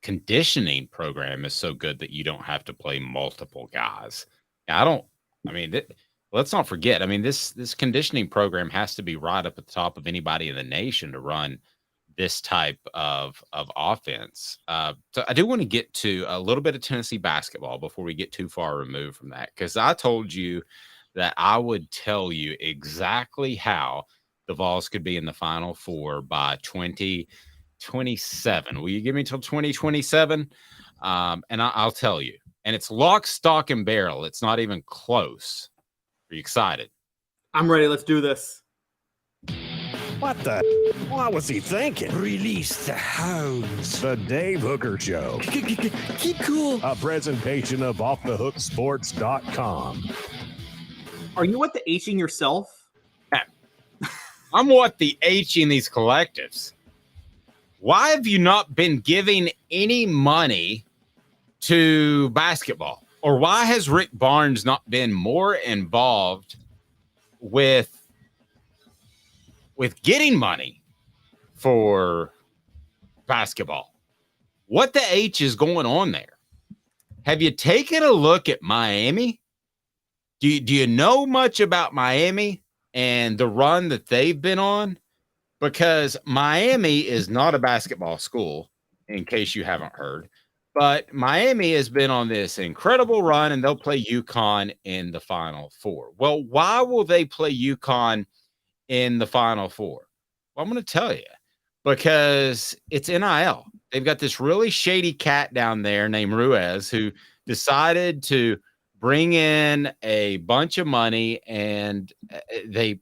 conditioning program is so good that you don't have to play multiple guys. Let's not forget. I mean, this conditioning program has to be right up at the top of anybody in the nation to run this type of offense. So I do want to get to a little bit of Tennessee basketball before we get too far removed from that, because I told you that I would tell you exactly how the Vols could be in the Final Four by 2027. Will you give me till 2027? And I'll tell you. And it's lock, stock, and barrel. It's not even close. Are you excited? I'm ready. Let's do this. What the? What was he thinking? Release the hounds. The Dave Hooker Show. Keep cool. A presentation of offthehooksports.com. Are you what the H-ing yourself? I'm what the H in these collectives. Why have you not been giving any money to basketball? Or why has Rick Barnes not been more involved with getting money for basketball? What the H is going on there? Have you taken a look at Miami? Do you know much about Miami and the run that they've been on? Because Miami is not a basketball school, in case you haven't heard. But Miami has been on this incredible run, and they'll play UConn in the Final Four. Well, why will they play UConn in the Final Four? Well, I'm going to tell you. Because it's NIL. They've got this really shady cat down there named Ruiz who decided to bring in a bunch of money, and they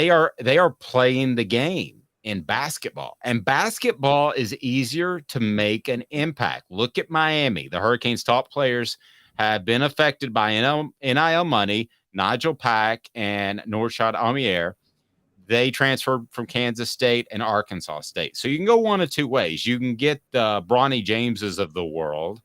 are playing the game in basketball, and basketball is easier to make an impact. Look at Miami. The Hurricanes' top players have been affected by NIL money. Nigel Pack and Norshad Amier, they transferred from Kansas State and Arkansas State. So you can go one of two ways. You can get the Bronny Jameses of the world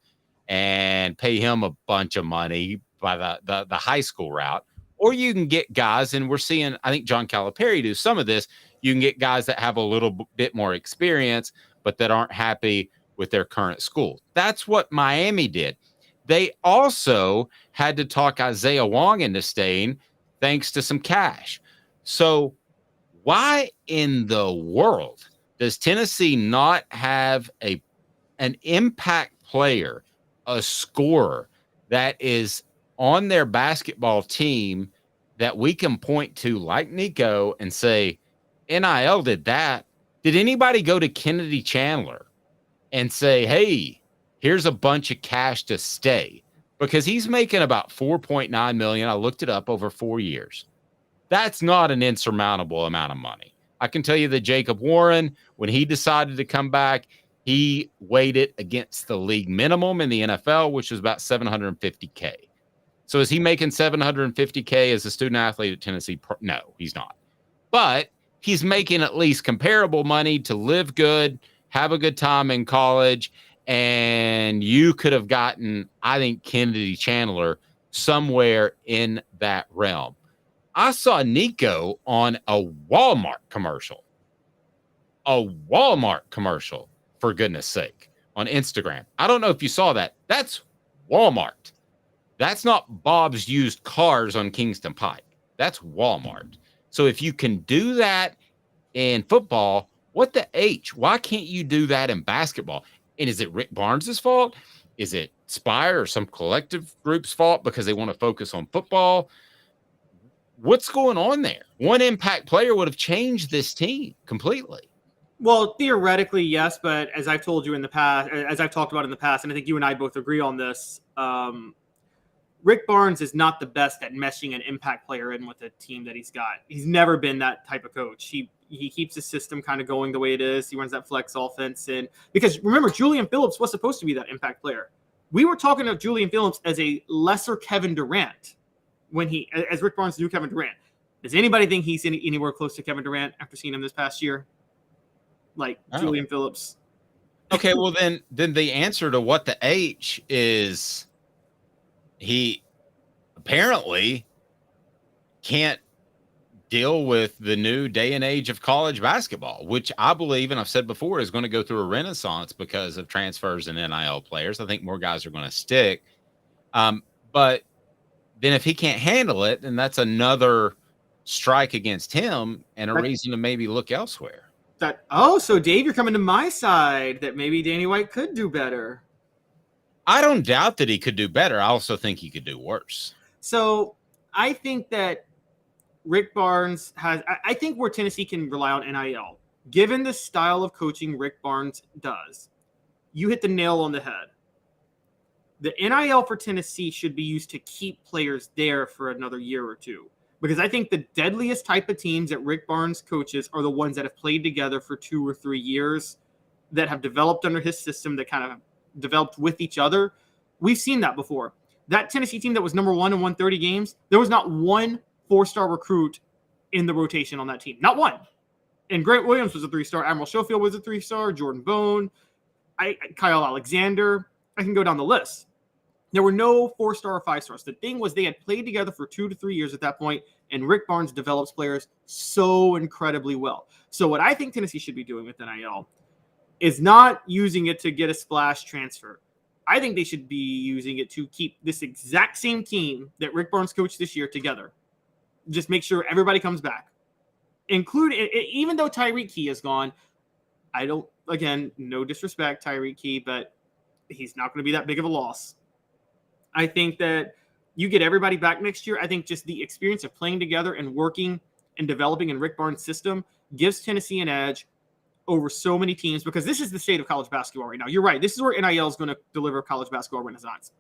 and pay him a bunch of money by the high school route, or you can get guys, and we're seeing, I think John Calipari do some of this, you can get guys that have a little bit more experience, but that aren't happy with their current school. That's what Miami did. They also had to talk Isaiah Wong into staying thanks to some cash. So why in the world does Tennessee not have an impact player, a scorer that is on their basketball team that we can point to like Nico and say, NIL did that? Did anybody go to Kennedy Chandler and say, hey, here's a bunch of cash to stay? Because he's making about $4.9 million. I looked it up over 4 years. That's not an insurmountable amount of money. I can tell you that Jacob Warren, when he decided to come back, he weighed it against the league minimum in the NFL, which was about $750K. So is he making $750K as a student athlete at Tennessee? No, he's not. But he's making at least comparable money to live good, have a good time in college, and you could have gotten, I think, Kennedy Chandler somewhere in that realm. I saw Nico on a Walmart commercial. A Walmart commercial, for goodness sake, on Instagram. I don't know if you saw that. That's Walmart. That's not Bob's Used Cars on Kingston Pike. That's Walmart. So if you can do that in football, what the H? Why can't you do that in basketball? And is it Rick Barnes' fault? Is it Spire or some collective group's fault because they want to focus on football? What's going on there? One impact player would have changed this team completely. Well, theoretically, yes, but as I've told you in the past, as I've talked about in the past, and I think you and I both agree on this, Rick Barnes is not the best at meshing an impact player in with the team that he's got. He's never been that type of coach. He keeps his system kind of going the way it is. He runs that flex offense. And because remember, Julian Phillips was supposed to be that impact player. We were talking of Julian Phillips as a lesser Kevin Durant as Rick Barnes knew Kevin Durant. Does anybody think he's anywhere close to Kevin Durant after seeing him this past year? Julian Phillips. Okay, well then the answer to what the H is, he apparently can't deal with the new day and age of college basketball, which I believe, and I've said before, is going to go through a renaissance because of transfers and NIL players. I think more guys are going to stick. But then if he can't handle it, then that's another strike against him and a reason to maybe look elsewhere. So Dave, you're coming to my side that maybe Danny White could do better. I don't doubt that he could do better. I also think he could do worse. So I think that Rick Barnes I think where Tennessee can rely on NIL, given the style of coaching Rick Barnes does, you hit the nail on the head. The NIL for Tennessee should be used to keep players there for another year or two. Because I think the deadliest type of teams that Rick Barnes coaches are the ones that have played together for 2 or 3 years, that have developed under his system, that kind of developed with each other. We've seen that before. That Tennessee team that was number 1 in 130 games, there was not one 4-star recruit in the rotation on that team. Not one. And Grant Williams was a 3-star. Admiral Schofield was a 3-star. Jordan Bone. Kyle Alexander. I can go down the list. There were no 4-star or 5-stars. The thing was they had played together for 2 to 3 years at that point, and Rick Barnes develops players so incredibly well. So what I think Tennessee should be doing with NIL is not using it to get a splash transfer. I think they should be using it to keep this exact same team that Rick Barnes coached this year together. Just make sure everybody comes back. Even though Tyreek Key is gone, again, no disrespect, Tyreek Key, but he's not going to be that big of a loss. I think that you get everybody back next year. I think just the experience of playing together and working and developing in Rick Barnes' system gives Tennessee an edge over so many teams, because this is the state of college basketball right now. You're right. This is where NIL is going to deliver college basketball renaissance.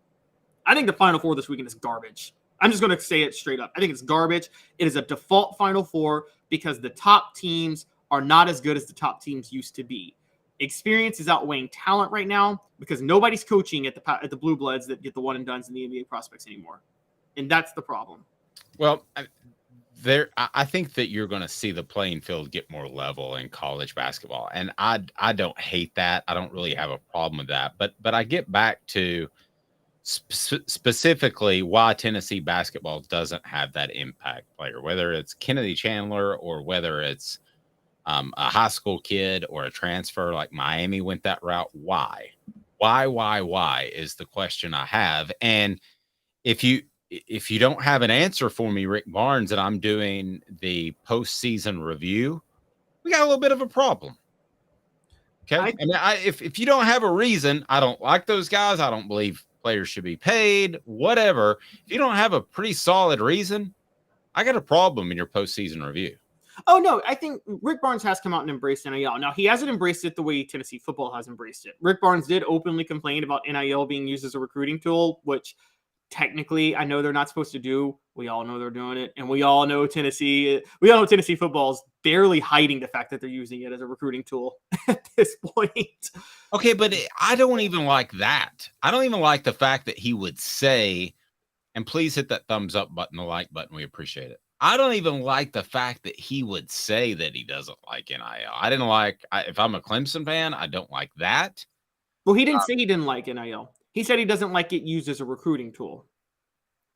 I think the Final Four this weekend is garbage. I'm just going to say it straight up. I think it's garbage. It is a default Final Four because the top teams are not as good as the top teams used to be. Experience is outweighing talent right now because nobody's coaching at the Blue Bloods that get the one and dones in the NBA prospects anymore. And that's the problem. Well, I think that you're going to see the playing field get more level in college basketball. And I don't hate that. I don't really have a problem with that. But I get back to specifically why Tennessee basketball doesn't have that impact player, whether it's Kennedy Chandler or whether it's a high school kid or a transfer like Miami went that route. Why is the question I have. And if you don't have an answer for me, Rick Barnes, and I'm doing the postseason review, we got a little bit of a problem. Okay. If you don't have a reason, I don't like those guys. I don't believe players should be paid, whatever. If you don't have a pretty solid reason, I got a problem in your postseason review. Oh, no, I think Rick Barnes has come out and embraced NIL. Now, he hasn't embraced it the way Tennessee football has embraced it. Rick Barnes did openly complain about NIL being used as a recruiting tool, which technically I know they're not supposed to do. We all know they're doing it. And we all know Tennessee football is barely hiding the fact that they're using it as a recruiting tool at this point. Okay, but I don't even like that. I don't even like the fact that he would say, and please hit that thumbs up button, the like button. We appreciate it. I don't even like the fact that he would say that he doesn't like NIL. If I'm a Clemson fan, I don't like that. Well, he didn't say he didn't like NIL. He said he doesn't like it used as a recruiting tool.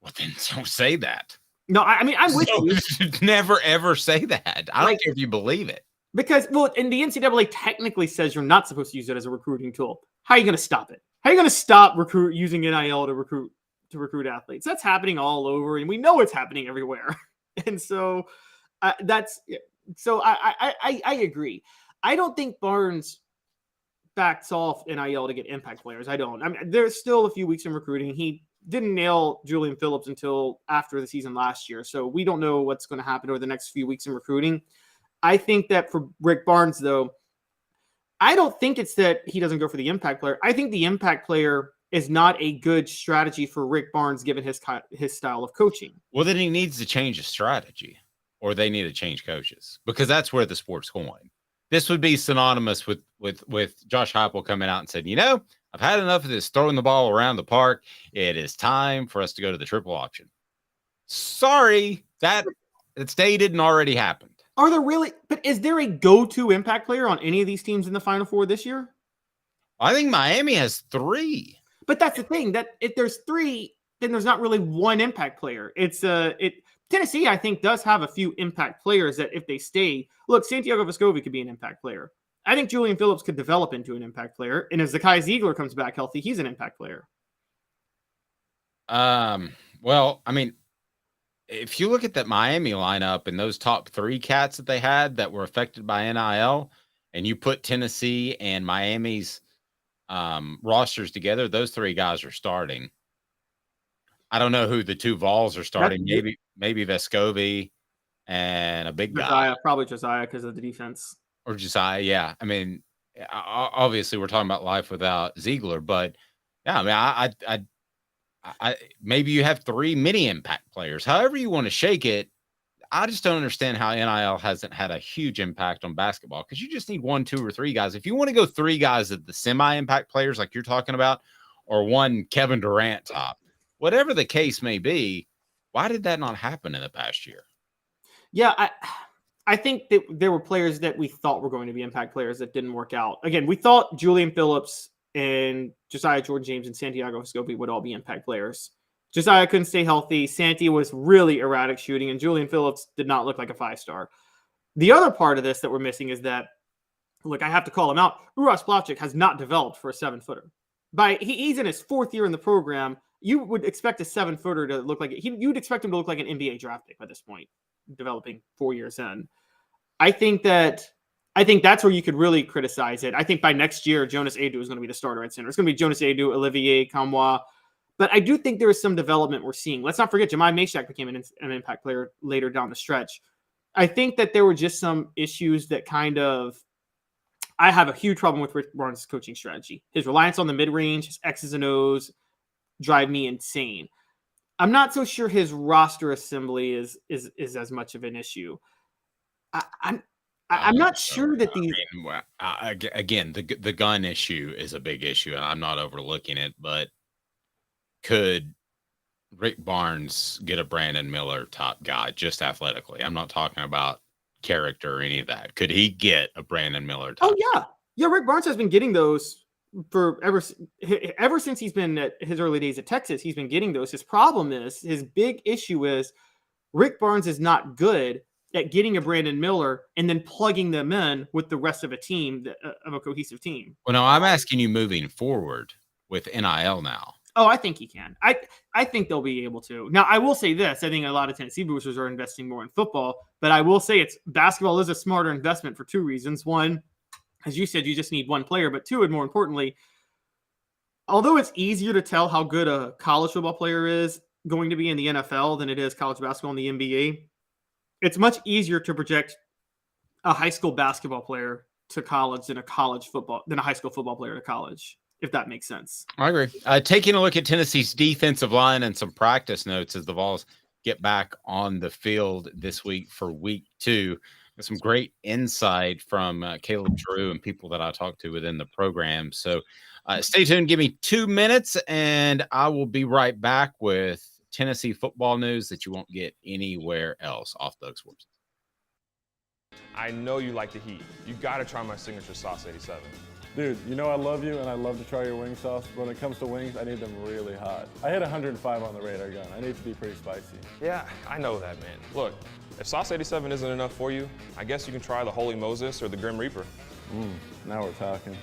Well, then don't say that. No, I mean, I'm with you. Never, ever say that. I don't care if you believe it. Because, and the NCAA technically says you're not supposed to use it as a recruiting tool. How are you going to stop it? How are you going to stop using NIL to recruit athletes? That's happening all over, and we know it's happening everywhere. And so I agree. I don't think Barnes backs off NIL to get impact players. I don't. I mean, there's still a few weeks in recruiting. He didn't nail Julian Phillips until after the season last year. So we don't know what's going to happen over the next few weeks in recruiting. I think that for Rick Barnes, though, I don't think it's that he doesn't go for the impact player. I think the impact player is not a good strategy for Rick Barnes, given his style of coaching. Well, then he needs to change his strategy, or they need to change coaches, because that's where the sport's going. This would be synonymous with Josh Heupel coming out and said, I've had enough of this throwing the ball around the park. It is time for us to go to the triple option. Sorry, it's dated and already happened. Are there really? But is there a go-to impact player on any of these teams in the Final Four this year? I think Miami has 3. But that's the thing, that if there's 3, then there's not really one impact player. Tennessee, I think, does have a few impact players that if they stay, look, Santiago Vescovi could be an impact player. I think Julian Phillips could develop into an impact player. And if Zakai Ziegler comes back healthy, he's an impact player. Well, I mean, if you look at that Miami lineup and those top 3 cats that they had that were affected by NIL, and you put Tennessee and Miami's rosters together, those three guys are starting. I don't know who the two Vols are starting. Maybe Vescovi and a big guy. Probably Josiah because of the defense. Or Josiah, yeah. I mean, obviously we're talking about life without Ziegler, but yeah, I mean, I maybe you have three mini impact players. However you want to shake it, I just don't understand how NIL hasn't had a huge impact on basketball, because you just need 1, 2, or 3 guys. If you want to go 3 guys at the semi-impact players like you're talking about, or one Kevin Durant top, whatever the case may be, why did that not happen in the past year? Yeah, I think that there were players that we thought were going to be impact players that didn't work out. Again, we thought Julian Phillips and Josiah Jordan-James and Santiago Vescovi would all be impact players. Josiah couldn't stay healthy. Santi was really erratic shooting, and Julian Phillips did not look like a 5-star. The other part of this that we're missing is that, look, I have to call him out. Uros Plavsic has not developed for a 7-footer. He's in his 4th year in the program. You would expect a 7-footer to look like you'd expect him to look like an NBA draft pick by this point, developing 4 years in. I think that's where you could really criticize it. I think by next year, Jonas Adu is going to be the starter at center. It's going to be Jonas Adu, Olivier Kamwa. But I do think there is some development we're seeing. Let's not forget, Jemai Mashak became an impact player later down the stretch. I think that there were just some issues that I have a huge problem with Rick Barnes' coaching strategy. His reliance on the mid-range, his X's and O's drive me insane. I'm not so sure his roster assembly is as much of an issue. I'm not sure that these. Again, the gun issue is a big issue, and I'm not overlooking it. But could Rick Barnes get a Brandon Miller top guy just athletically? I'm not talking about character or any of that. Could he get a Brandon Miller top? Oh yeah. Rick Barnes has been getting those for ever since he's been at his early days at Texas. He's been getting those. His big issue is Rick Barnes is not good at getting a Brandon Miller and then plugging them in with the rest of a team, of a cohesive team. Well, no, I'm asking you moving forward with NIL now. Oh, I think he can. I think they'll be able to. Now, I will say this. I think a lot of Tennessee boosters are investing more in football, but I will say basketball is a smarter investment for 2 reasons. One, as you said, you just need 1 player, but 2, and more importantly, although it's easier to tell how good a college football player is going to be in the NFL than it is college basketball in the NBA, it's much easier to project a high school basketball player to college than a high school football player to college, if that makes sense. I agree. Taking a look at Tennessee's defensive line and some practice notes as the Vols get back on the field this week for week 2. With some great insight from Caleb Drew and people that I talked to within the program. So stay tuned. Give me 2 minutes, and I will be right back with Tennessee football news that you won't get anywhere else off the Hook Sports. I know you like the heat. You got to try my signature sauce 87. Dude, you know I love you, and I love to try your wing sauce. But when it comes to wings, I need them really hot. I hit 105 on the radar gun. I need to be pretty spicy. Yeah, I know that, man. Look, if sauce 87 isn't enough for you, I guess you can try the Holy Moses or the Grim Reaper. Now we're talking.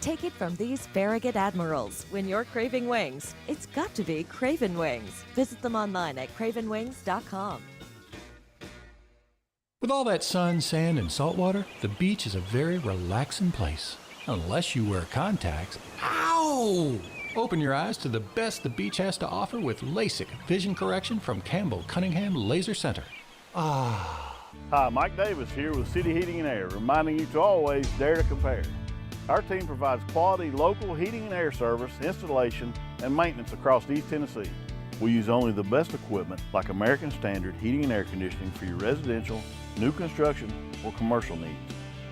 Take it from these Farragut Admirals. When you're craving wings, it's got to be Craven Wings. Visit them online at cravenwings.com. With all that sun, sand, and salt water, the beach is a very relaxing place. Unless you wear contacts. Ow! Open your eyes to the best the beach has to offer with LASIK vision correction from Campbell Cunningham Laser Center. Hi, Mike Davis here with City Heating and Air, reminding you to always dare to compare. Our team provides quality local heating and air service, installation, and maintenance across East Tennessee. We use only the best equipment like American Standard heating and air conditioning for your residential, new construction, or commercial needs.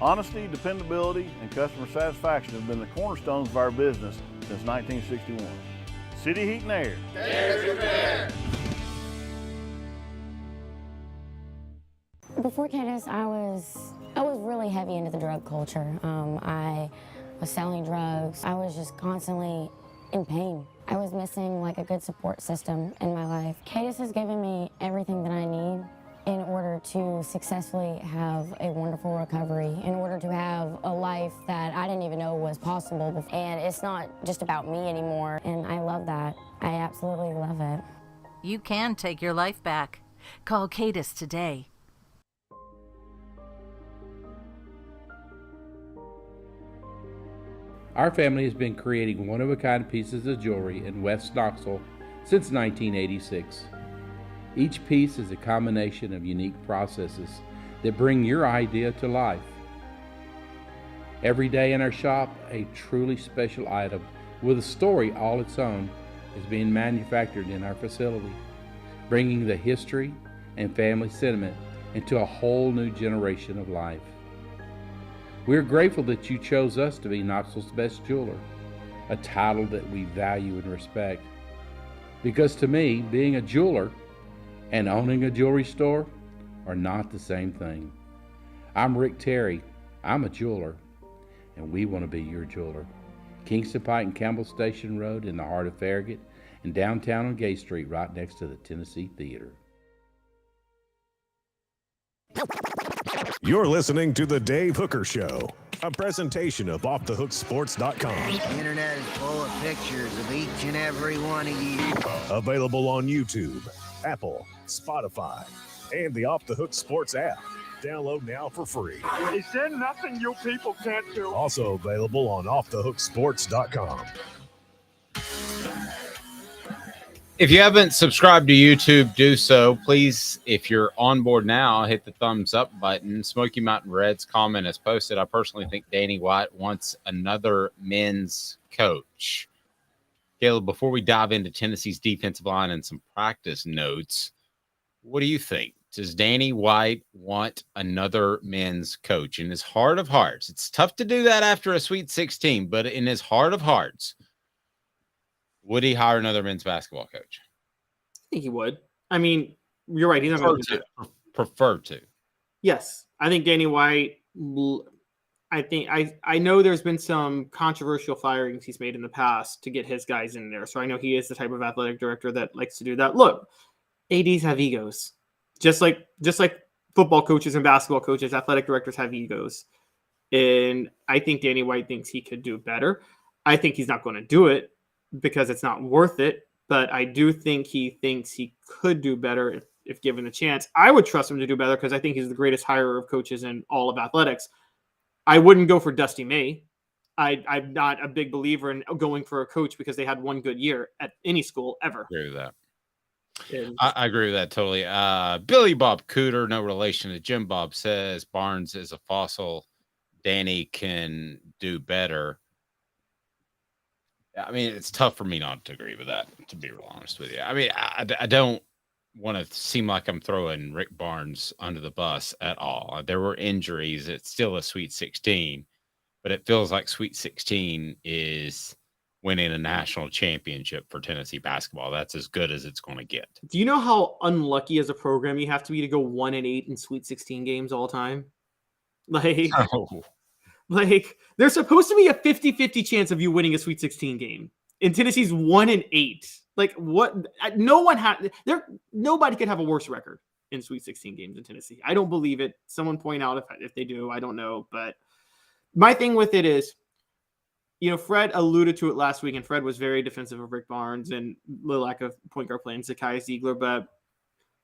Honesty, dependability, and customer satisfaction have been the cornerstones of our business since 1961. City Heat and Air. Dare to compare. Before Cadis, I was really heavy into the drug culture. I was selling drugs. I was just constantly in pain. I was missing like a good support system in my life. Cadis has given me everything that I need in order to successfully have a wonderful recovery, in order to have a life that I didn't even know was possible. And it's not just about me anymore, and I love that. I absolutely love it. You can take your life back. Call Cadis today. Our family has been creating one-of-a-kind pieces of jewelry in West Knoxville since 1986. Each piece is a combination of unique processes that bring your idea to life. Every day in our shop, a truly special item with a story all its own is being manufactured in our facility, bringing the history and family sentiment into a whole new generation of life. We're grateful that you chose us to be Knoxville's best jeweler, a title that we value and respect. Because to me, being a jeweler and owning a jewelry store are not the same thing. I'm Rick Terry. I'm a jeweler, and we want to be your jeweler. Kingston Pike and Campbell Station Road in the heart of Farragut, and downtown on Gay Street right next to the Tennessee Theater. You're listening to The Dave Hooker Show, a presentation of OffTheHookSports.com. The internet is full of pictures of each and every one of you. Available on YouTube, Apple, Spotify, and the Off the Hook Sports app. Download now for free. Is there nothing you people can't do? Also available on OffTheHookSports.com. If you haven't subscribed to YouTube, do so. Please, if you're on board now, hit the thumbs up button. Smoky Mountain Red's comment is posted. I personally think Danny White wants another men's coach. Caleb, before we dive into Tennessee's defensive line and some practice notes, what do you think? Does Danny White want another men's coach? In his heart of hearts, it's tough to do that after a Sweet 16, but in his heart of hearts, would he hire another men's basketball coach? I think he would. I mean, you're right. He's not going to prefer to. Yes, I think Danny White. I know there's been some controversial firings he's made in the past to get his guys in there. So I know he is the type of athletic director that likes to do that. Look, ADs have egos, just like football coaches and basketball coaches. Athletic directors have egos, and I think Danny White thinks he could do better. I think he's not going to do it because it's not worth it. But I do think he thinks he could do better if given the chance. I would trust him to do better because I think he's the greatest hirer of coaches in all of athletics. I wouldn't go for Dusty May. I'm not a big believer in going for a coach because they had one good year at any school ever. I agree with that. I agree with that totally. Billy Bob Cooter, no relation to Jim Bob, says Barnes is a fossil. Danny can do better. I mean, it's tough for me not to agree with that, to be real honest with you. I mean, I don't want to seem like I'm throwing Rick Barnes under the bus at all. There were injuries. It's still a Sweet 16, but it feels like Sweet 16 is winning a national championship for Tennessee basketball. That's as good as it's going to get. Do you know how unlucky as a program you have to be to go 1-8 in Sweet 16 games all time? Like there's supposed to be a 50-50 chance of you winning a Sweet 16 game. And Tennessee's 1-8. Like what? Nobody could have a worse record in Sweet 16 games in Tennessee. I don't believe it. Someone point out if they do. I don't know. But my thing with it is, Fred alluded to it last week, and Fred was very defensive of Rick Barnes and the lack of point guard play in Zakai Ziegler. But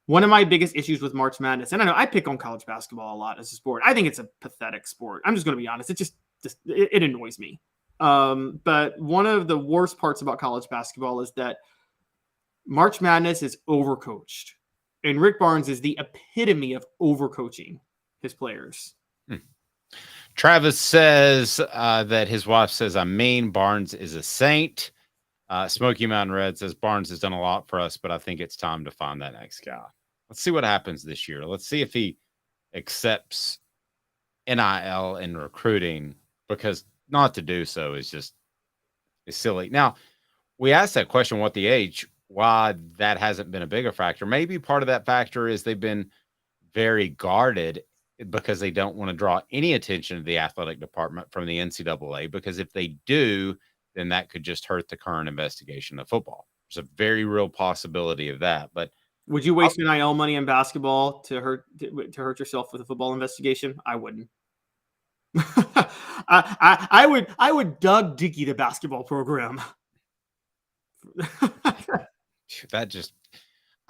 one of my biggest issues with March Madness, and I know I pick on college basketball a lot as a sport. I think it's a pathetic sport. I'm just going to be honest. It annoys me. But one of the worst parts about college basketball is that March Madness is overcoached, and Rick Barnes is the epitome of overcoaching his players. Travis says that his wife says, I mean, Barnes is a saint. Smoky Mountain Red says Barnes has done a lot for us, but I think it's time to find that next guy. Let's see what happens this year. Let's see if he accepts NIL and recruiting, because not to do so is silly. Now, we asked that question, what the age, why that hasn't been a bigger factor. Maybe part of that factor is they've been very guarded because they don't want to draw any attention to the athletic department from the NCAA, because if they do, then that could just hurt the current investigation of football. There's a very real possibility of that. But would you waste NIL money in basketball to hurt yourself with a football investigation? I wouldn't. I would Doug Dickey the basketball program. I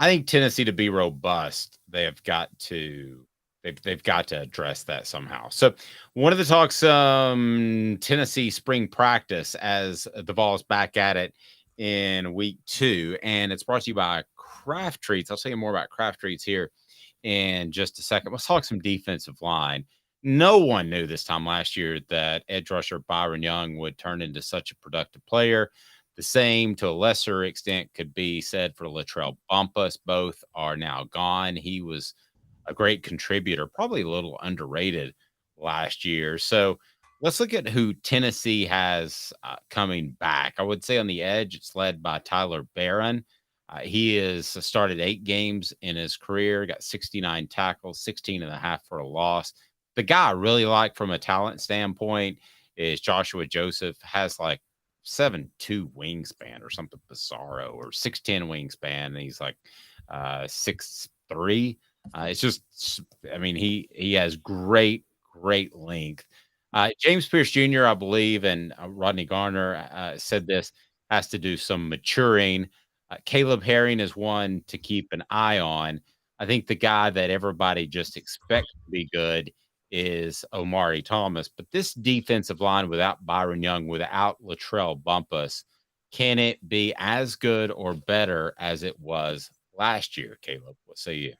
think Tennessee, to be robust, they've got to They've got to address that somehow. So wanted to talk some Tennessee spring practice as the Vols back at it in week 2, and it's brought to you by Craft Treats. I'll tell you more about Craft Treats here in just a second. Let's talk some defensive line. No one knew this time last year that edge rusher Byron Young would turn into such a productive player. The same, to a lesser extent, could be said for Latrell Bumpus. Both are now gone. He was a great contributor, probably a little underrated last year. So let's look at who Tennessee has coming back. I would say on the edge, it's led by Tyler Barron. He has started 8 games in his career, got 69 tackles, 16.5 for a loss. The guy I really like from a talent standpoint is Joshua Joseph. Has like 7'2" wingspan or something bizarro, or 6'10" wingspan. And he's like 6'3". It's just, I mean, he has great length. James Pierce Jr., I believe, and Rodney Garner said this, has to do some maturing. Caleb Herring is one to keep an eye on. I think the guy that everybody just expects to be good is Omari Thomas. But this defensive line without Byron Young, without Latrell Bumpus, can it be as good or better as it was last year, Caleb? What say you?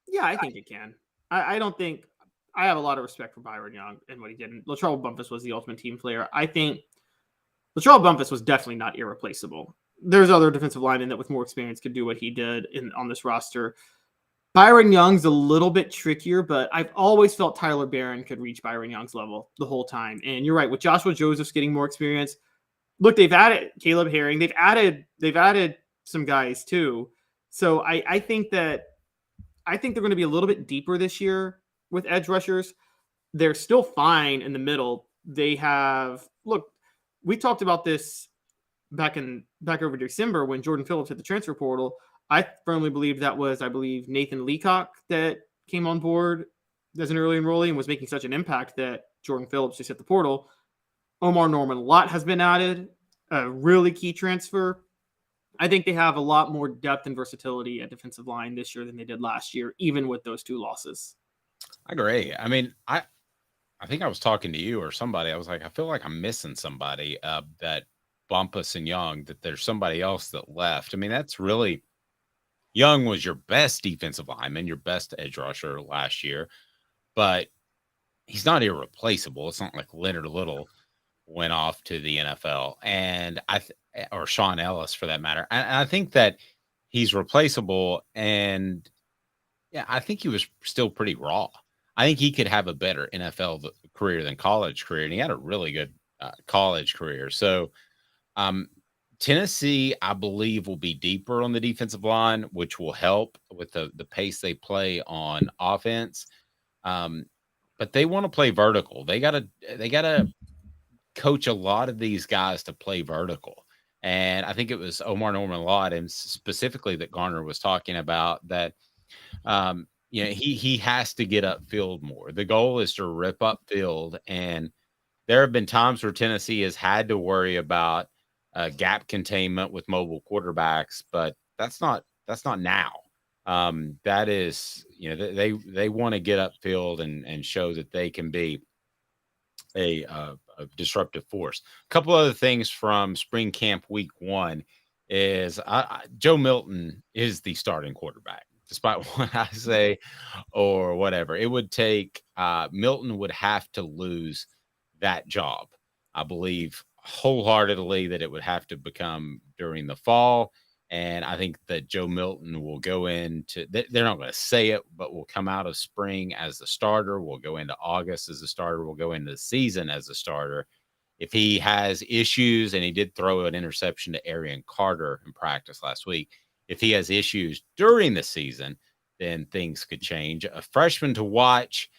Yeah, I think it can. I don't think – I have a lot of respect for Byron Young and what he did. And Latrell Bumpus was the ultimate team player. I think Latrell Bumpus was definitely not irreplaceable. There's other defensive linemen that with more experience could do what he did on this roster. Byron Young's a little bit trickier, but I've always felt Tyler Barron could reach Byron Young's level the whole time. And you're right, with Joshua Joseph's getting more experience. Look, they've added Caleb Herring. They've added some guys too. So I think they're going to be a little bit deeper this year with edge rushers. They're still fine in the middle. They have, look, we talked about this back over December when Jordan Phillips hit the transfer portal. I firmly believe that was, Nathan Leacock that came on board as an early enrollee and was making such an impact that Jordan Phillips just hit the portal. Omar Norman Lott has been added, a really key transfer. I think they have a lot more depth and versatility at defensive line this year than they did last year, even with those 2 losses. I agree. I mean, I think I was talking to you or somebody. I was like, I feel like I'm missing somebody that Bumpus and Young, that there's somebody else that left. I mean, that's really, Young was your best defensive lineman, your best edge rusher last year, but he's not irreplaceable. It's not like Leonard Little went off to the NFL, and or Sean Ellis for that matter. And I think that he's replaceable, and yeah, I think he was still pretty raw. I think he could have a better NFL career than college career, and he had a really good college career. So Tennessee, I believe, will be deeper on the defensive line, which will help with the pace they play on offense. But they want to play vertical. They gotta coach a lot of these guys to play vertical. And I think it was Omar Norman Lott, and specifically that Garner was talking about, that he has to get upfield more. The goal is to rip upfield, and there have been times where Tennessee has had to worry about gap containment with mobile quarterbacks, but that's not now. That is, they want to get upfield and show that they can be a disruptive force. A couple other things from spring camp week 1 is Joe Milton is the starting quarterback, despite what I say or whatever. It would take Milton would have to lose that job. I believe wholeheartedly that it would have to become during the fall. And I think that Joe Milton will go into, they're not going to say it, but will come out of spring as the starter. Will go into August as a starter. Will go into the season as a starter. If he has issues, and he did throw an interception to Arian Carter in practice last week, if he has issues during the season, then things could change. A freshman to watch.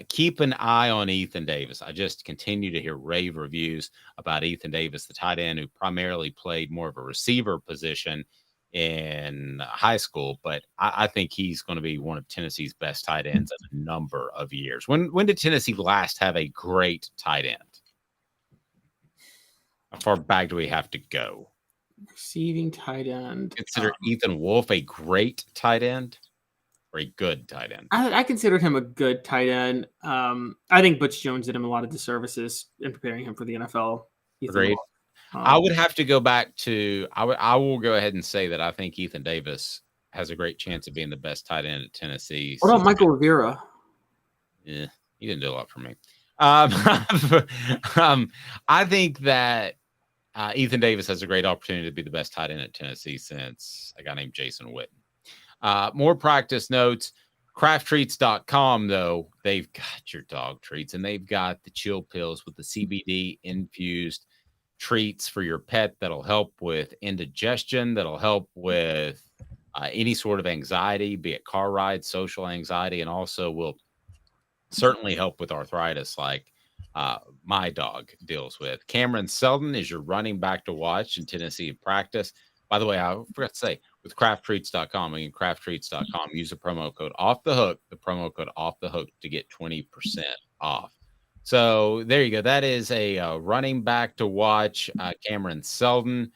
Keep an eye on Ethan Davis. I just continue to hear rave reviews about Ethan Davis, the tight end who primarily played more of a receiver position in high school, but I think he's going to be one of Tennessee's best tight ends in a number of years. When did Tennessee last have a great tight end? How far back do we have to go? Receiving tight end. Consider Ethan Wolf a great tight end? or a good tight end? I considered him a good tight end. I think Butch Jones did him a lot of disservices in preparing him for the NFL. Agreed. I would have to go back to I will go ahead and say that I think Ethan Davis has a great chance of being the best tight end at Tennessee. What about Michael Rivera? Yeah, he didn't do a lot for me. I think that Ethan Davis has a great opportunity to be the best tight end at Tennessee since a guy named Jason Witten. More practice notes. CraftTreats.com, though, they've got your dog treats, and they've got the chill pills with the CBD infused treats for your pet that'll help with indigestion, that'll help with any sort of anxiety, be it car rides, social anxiety, and also will certainly help with arthritis like my dog deals with. Cameron Seldon is your running back to watch in Tennessee practice. By the way, I forgot to say, with crafttreats.com, crafttreats.com, use the promo code off the hook, to get 20% off. So there you go. That is a running back to watch, Cameron Seldon.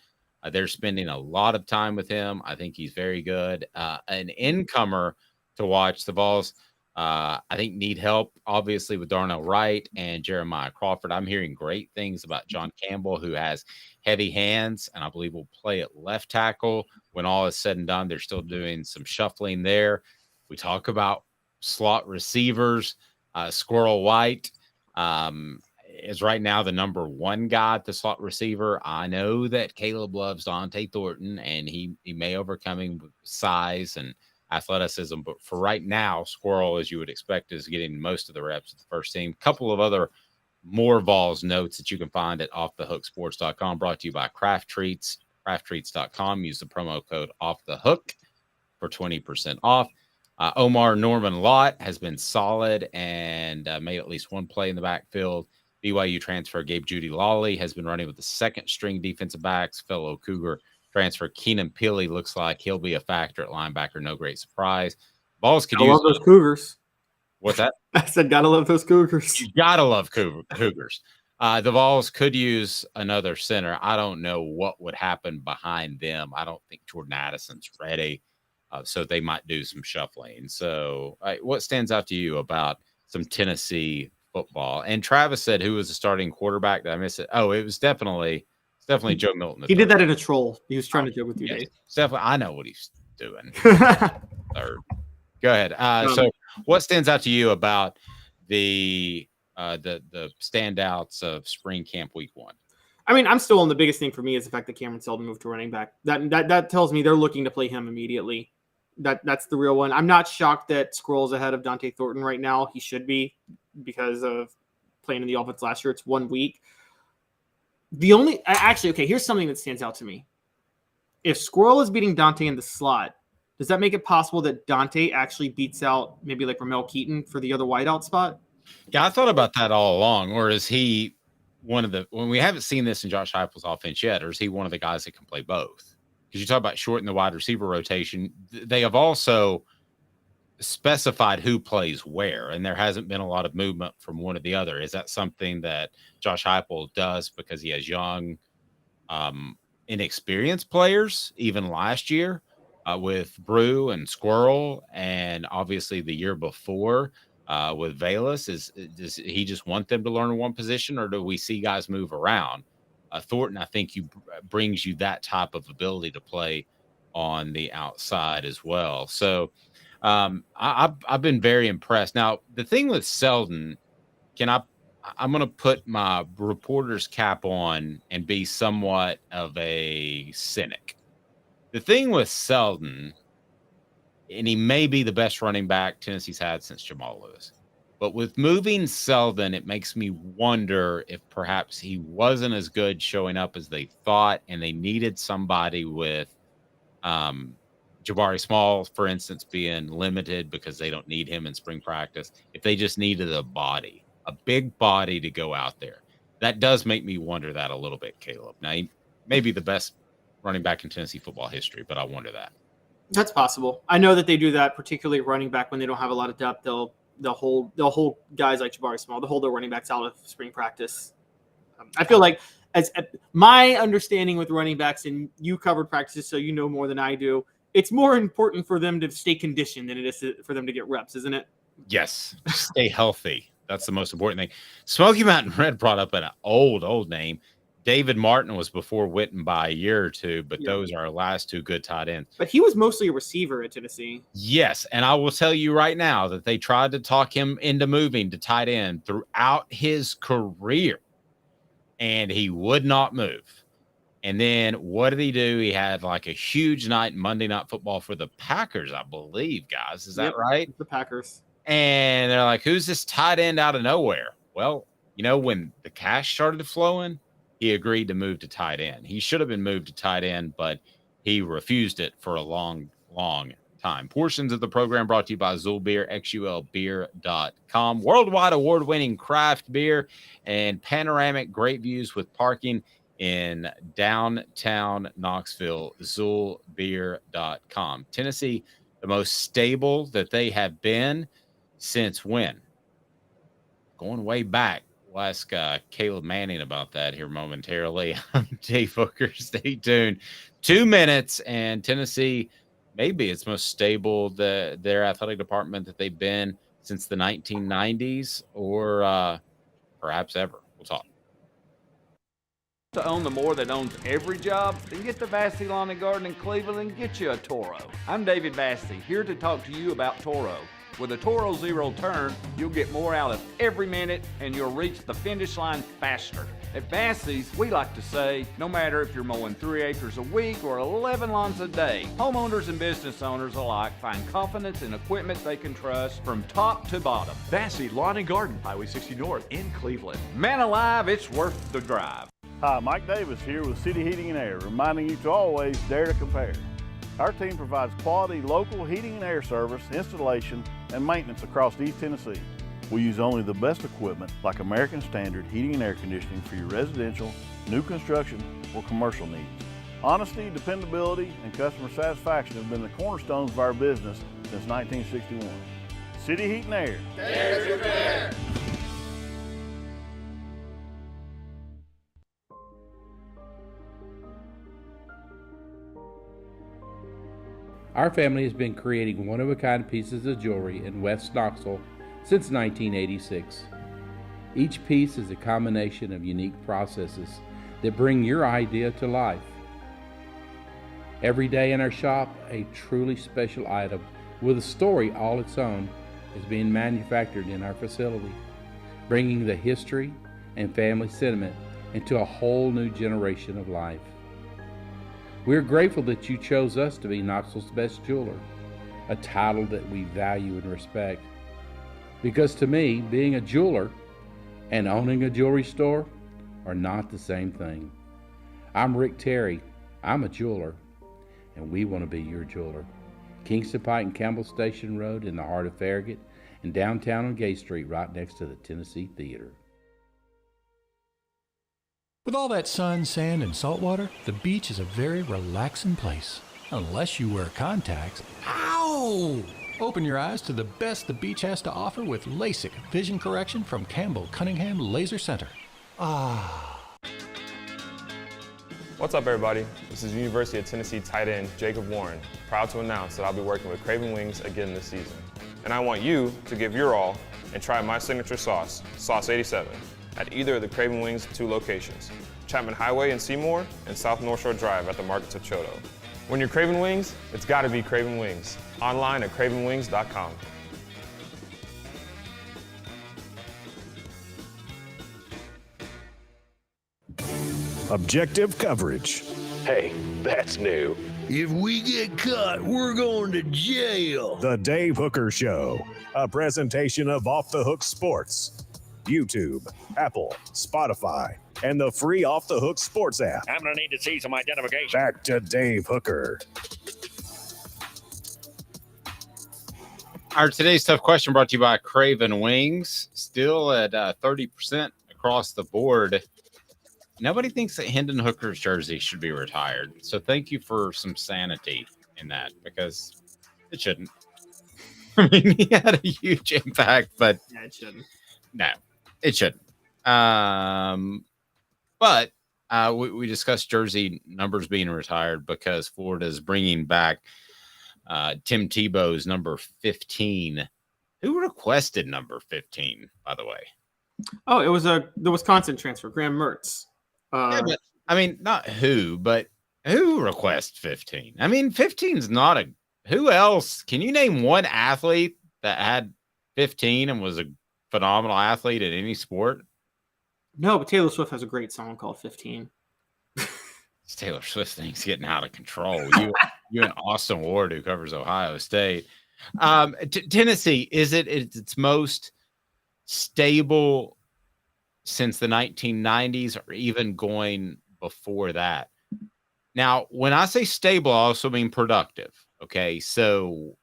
They're spending a lot of time with him. I think he's very good. An incomer to watch, the Vols, I think, need help, obviously, with Darnell Wright and Jeremiah Crawford. I'm hearing great things about John Campbell, who has heavy hands, and I believe will play at left tackle. When all is said and done, they're still doing some shuffling there. We talk about slot receivers. Squirrel White is right now the number one guy at the slot receiver. I know that Caleb loves Dante Thornton, and he may overcome him with size and athleticism, but for right now, Squirrel, as you would expect, is getting most of the reps at the first team. Couple of other more Vols notes that you can find at offthehooksports.com, brought to you by Craft Treats, crafttreats.com. Use the promo code offthehook for 20% off. Omar Norman Lott has been solid and made at least one play in the backfield. BYU transfer Gabe Judy Lawley has been running with the second string defensive backs. Fellow Cougar transfer Keenan Peely looks like he'll be a factor at linebacker. No great surprise. Vols could use love those Cougars. What's that? I said, gotta love those Cougars. You gotta love Cougars. The Vols could use another center. I don't know what would happen behind them. I don't think Jordan Addison's ready, so they might do some shuffling. So, what stands out to you about some Tennessee football? And Travis said, "Who was the starting quarterback?" Did I miss it? Oh, it was definitely Joe Milton. He did that in a troll. He was trying to joke with you, yes, Dave. Definitely, I know what he's doing. Third. Go ahead. So, what stands out to you about the standouts of spring camp week 1? I mean, I'm still on the biggest thing for me is the fact that Cameron Seldon moved to running back. That tells me they're looking to play him immediately. That's the real one. I'm not shocked that Squirrel's ahead of Dante Thornton right now. He should be because of playing in the offense last year. It's 1 week. Here's something that stands out to me. If Squirrel is beating Dante in the slot, does that make it possible that Dante actually beats out maybe like Ramel Keaton for the other wideout spot? Yeah, I thought about that all along. Or is he when we haven't seen this in Josh Heupel's offense yet, or is he one of the guys that can play both? Because you talk about shortening the wide receiver rotation. They have also specified who plays where, and there hasn't been a lot of movement from one to the other. Is that something that Josh Heupel does because he has young, inexperienced players, even last year with Brew and Squirrel, and obviously the year before with Velas? Does he just want them to learn one position, or do we see guys move around? Thornton, I think, brings you that type of ability to play on the outside as well. So I've been very impressed. Now, the thing with Seldon, I'm going to put my reporter's cap on and be somewhat of a cynic. The thing with Seldon, and he may be the best running back Tennessee's had since Jamal Lewis, but with moving Seldon, it makes me wonder if perhaps he wasn't as good showing up as they thought, and they needed somebody with Jabari Small, for instance, being limited because they don't need him in spring practice. If they just needed a big body to go out there, that does make me wonder that a little bit, Caleb. Now, he may be the best running back in Tennessee football history, but I wonder that. That's possible. I know that they do that, particularly running back when they don't have a lot of depth. They'll hold guys like Jabari Small. They'll hold their running backs out of spring practice. I feel like, as my understanding with running backs, and you covered practices, so you know more than I do. it's more important for them to stay conditioned than it is for them to get reps, isn't it? Yes, stay healthy. That's the most important thing. Smoky Mountain Red brought up an old name. David Martin was before Witten by a year or two, but those are our last two good tight ends. But he was mostly a receiver at Tennessee. Yes, and I will tell you right now that they tried to talk him into moving to tight end throughout his career, and he would not move. And then what did he do? He had like a huge night, Monday Night Football for the Packers, I believe, guys. Is that right? The Packers. And they're like, who's this tight end out of nowhere? Well, when the cash started flowing, he agreed to move to tight end. He should have been moved to tight end, but he refused it for a long time. Portions of the program brought to you by Zul Beer, xulbeer.com. Worldwide award-winning craft beer and panoramic great views with parking in downtown Knoxville, zulbeer.com. Tennessee, the most stable that they have been since when? Going way back. We'll ask Caleb Manning about that here momentarily. I'm Dave Hooker. Stay tuned. 2 minutes, and Tennessee, maybe it's most stable, their athletic department that they've been since the 1990s or perhaps ever. We'll talk. To own the more that owns every job, then get to Vassy Lawn and Garden in Cleveland and get you a Toro. I'm David Vassy, here to talk to you about Toro. With a Toro Zero turn, you'll get more out of every minute and you'll reach the finish line faster. At Vassy's, we like to say, no matter if you're mowing 3 acres a week or 11 lawns a day, homeowners and business owners alike find confidence in equipment they can trust from top to bottom. Vassy Lawn and Garden, Highway 60 North in Cleveland. Man alive, it's worth the drive. Hi, Mike Davis here with City Heating and Air, reminding you to always dare to compare. Our team provides quality local heating and air service, installation, and maintenance across East Tennessee. We use only the best equipment like American Standard heating and air conditioning for your residential, new construction, or commercial needs. Honesty, dependability, and customer satisfaction have been the cornerstones of our business since 1961. City Heat and Air. Dare to compare. Our family has been creating one-of-a-kind pieces of jewelry in West Knoxville since 1986. Each piece is a combination of unique processes that bring your idea to life. Every day in our shop, a truly special item with a story all its own is being manufactured in our facility, bringing the history and family sentiment into a whole new generation of life. We're grateful that you chose us to be Knoxville's best jeweler, a title that we value and respect. Because to me, being a jeweler and owning a jewelry store are not the same thing. I'm Rick Terry, I'm a jeweler, and we want to be your jeweler. Kingston Pike and Campbell Station Road in the heart of Farragut, and downtown on Gay Street right next to the Tennessee Theater. With all that sun, sand, and salt water, the beach is a very relaxing place. Unless you wear contacts. Ow! Open your eyes to the best the beach has to offer with LASIK vision correction from Campbell Cunningham Laser Center. Ah. What's up, everybody? This is University of Tennessee tight end Jacob Warren, proud to announce that I'll be working with Craven Wings again this season. And I want you to give your all and try my signature sauce, Sauce 87, at either of the Craven Wings 2 locations, Chapman Highway in Seymour and South North Shore Drive at the Markets of Choto. When you're craving wings, it's gotta be Craven Wings. Online at cravenwings.com. Objective coverage. Hey, that's new. If we get caught, we're going to jail. The Dave Hooker Show, a presentation of Off the Hook Sports. YouTube, Apple, Spotify, and the free Off the Hook Sports app. I'm going to need to see some identification. Back to Dave Hooker. Our today's tough question brought to you by Craven Wings, still at 30% across the board. Nobody thinks that Hendon Hooker's jersey should be retired. So thank you for some sanity in that, because it shouldn't. I mean, he had a huge impact, but yeah, it shouldn't. No, it shouldn't. But we discussed jersey numbers being retired because Florida is bringing back Tim Tebow's number 15. Who requested number 15, by the way? Oh, it was the Wisconsin transfer, Graham Mertz. Yeah, but, I mean, not who, but who requests 15? I mean, 15 is not a. Who else? Can you name one athlete that had 15 and was a phenomenal athlete in any sport? No, but Taylor Swift has a great song called 15. This Taylor Swift thing's getting out of control. You and Austin Ward, who covers Ohio State. Tennessee, is it its most stable since the 1990s or even going before that? Now, when I say stable, I also mean productive. Okay, so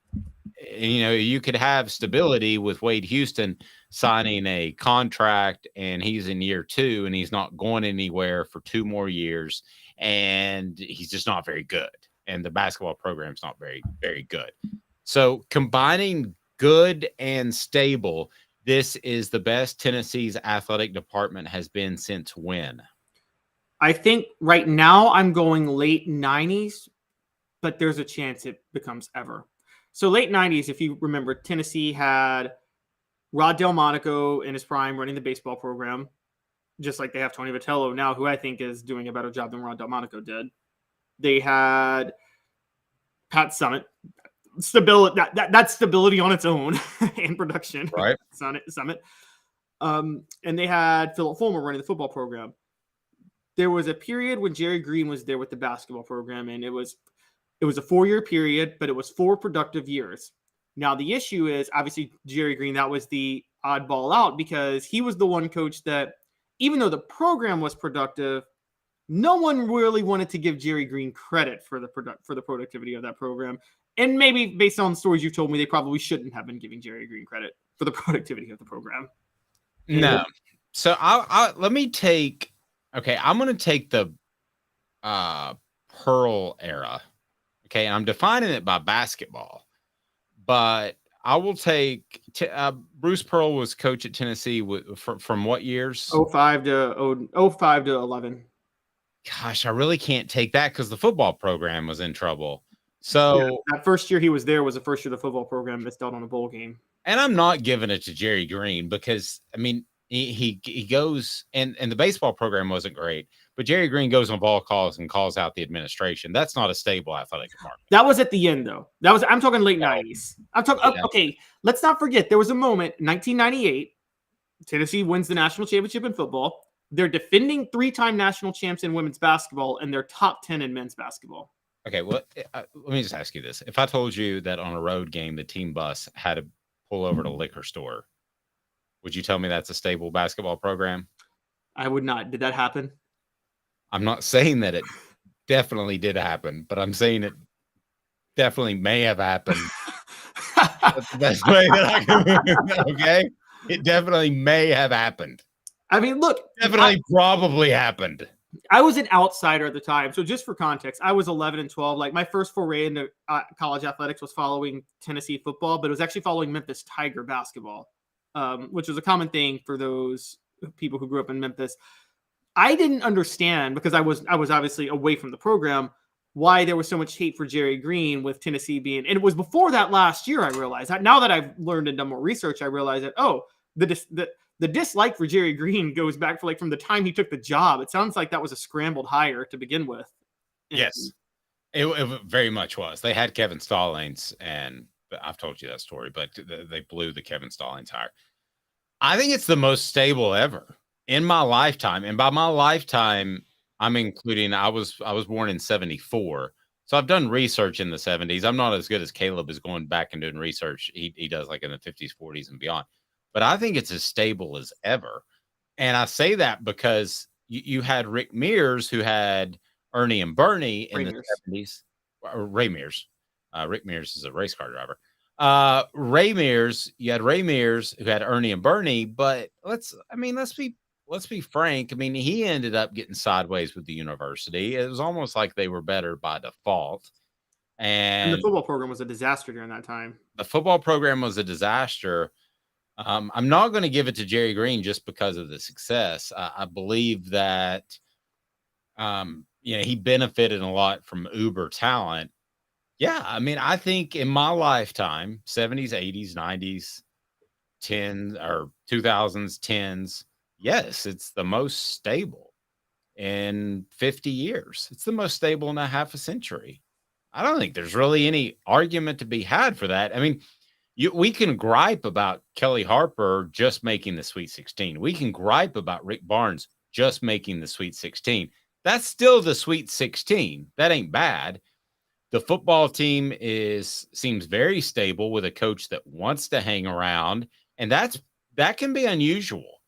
you could have stability with Wade Houston signing a contract and he's in year 2 and he's not going anywhere for 2 more years and he's just not very good. And the basketball program's not very, very good. So combining good and stable, this is the best Tennessee's athletic department has been since when? I think right now I'm going late 90s, but there's a chance it becomes ever. So late 90s, if you remember, Tennessee had Rod Delmonico in his prime running the baseball program, just like they have Tony Vitello now, who I think is doing a better job than Rod Delmonico did. They had Pat Summitt. Stability, that's stability on its own in production. Right. Summitt. And they had Philip Fulmer running the football program. There was a period when Jerry Green was there with the basketball program, and it was a 4-year period, but it was 4 productive years. Now, the issue is, obviously, Jerry Green, that was the oddball out because he was the one coach that, even though the program was productive, no one really wanted to give Jerry Green credit for the productivity of that program. And maybe based on stories you've told me, they probably shouldn't have been giving Jerry Green credit for the productivity of the program. No. So let me take, okay, I'm going to take the Pearl era. Okay, and I'm defining it by basketball. But I will take Bruce Pearl was coach at Tennessee from what years? 05 to 11. Gosh, I really can't take that because the football program was in trouble. So that first year he was there was the first year the football program missed out on a bowl game. And I'm not giving it to Jerry Green because, I mean, he goes and the baseball program wasn't great, but Jerry Green goes on ball calls and calls out the administration. That's not a stable athletic department. That was at the end, though. I'm talking late 90s. I'm talking, okay, let's not forget there was a moment, 1998, Tennessee wins the national championship in football. They're defending 3-time national champs in women's basketball, and they're top 10 in men's basketball. Okay, well, let me just ask you this. If I told you that on a road game, the team bus had to pull over to a liquor store, would you tell me that's a stable basketball program? I would not. Did that happen? I'm not saying that it definitely did happen, but I'm saying it definitely may have happened. That's the best way that I can. Okay? It definitely may have happened. I mean, look. Definitely probably happened. I was an outsider at the time. So just for context, I was 11 and 12. Like my first foray into college athletics was following Tennessee football, but it was actually following Memphis Tiger basketball, which was a common thing for those people who grew up in Memphis. I didn't understand because I was obviously away from the program why there was so much hate for Jerry Green with Tennessee being, and it was before that last year I realized that. Now that I've learned and done more research, I realized that, the dislike for Jerry Green goes back for from the time he took the job. It sounds like that was a scrambled hire to begin with. Yes, it very much was. They had Kevin Stallings, and I've told you that story, but they blew the Kevin Stallings hire. I think it's the most stable ever in my lifetime. And by my lifetime, I'm including, I was born in 74. So I've done research in the 70s. I'm not as good as Caleb is going back and doing research. He does like in the 50s, 40s and beyond. But I think it's as stable as ever. And I say that because you had Rick Mears, who had Ernie and Bernie in the 70s. Ray Mears. Rick Mears is a race car driver. You had Ray Mears, who had Ernie and Bernie. But let's be frank. I mean, he ended up getting sideways with the university. It was almost like they were better by default. And the football program was a disaster during that time. The football program was a disaster. I'm not going to give it to Jerry Green just because of the success. I believe that, he benefited a lot from uber talent, Yeah, I mean, I think in my lifetime, 70s, 80s, 90s, 10 or 2000s, 10s, yes, it's the most stable in 50 years. It's the most stable in a half a century. I don't think there's really any argument to be had for that. I mean, we can gripe about Kelly Harper just making the Sweet 16. We can gripe about Rick Barnes just making the Sweet 16. That's still the Sweet 16. That ain't bad. The football team seems very stable with a coach that wants to hang around, and that can be unusual.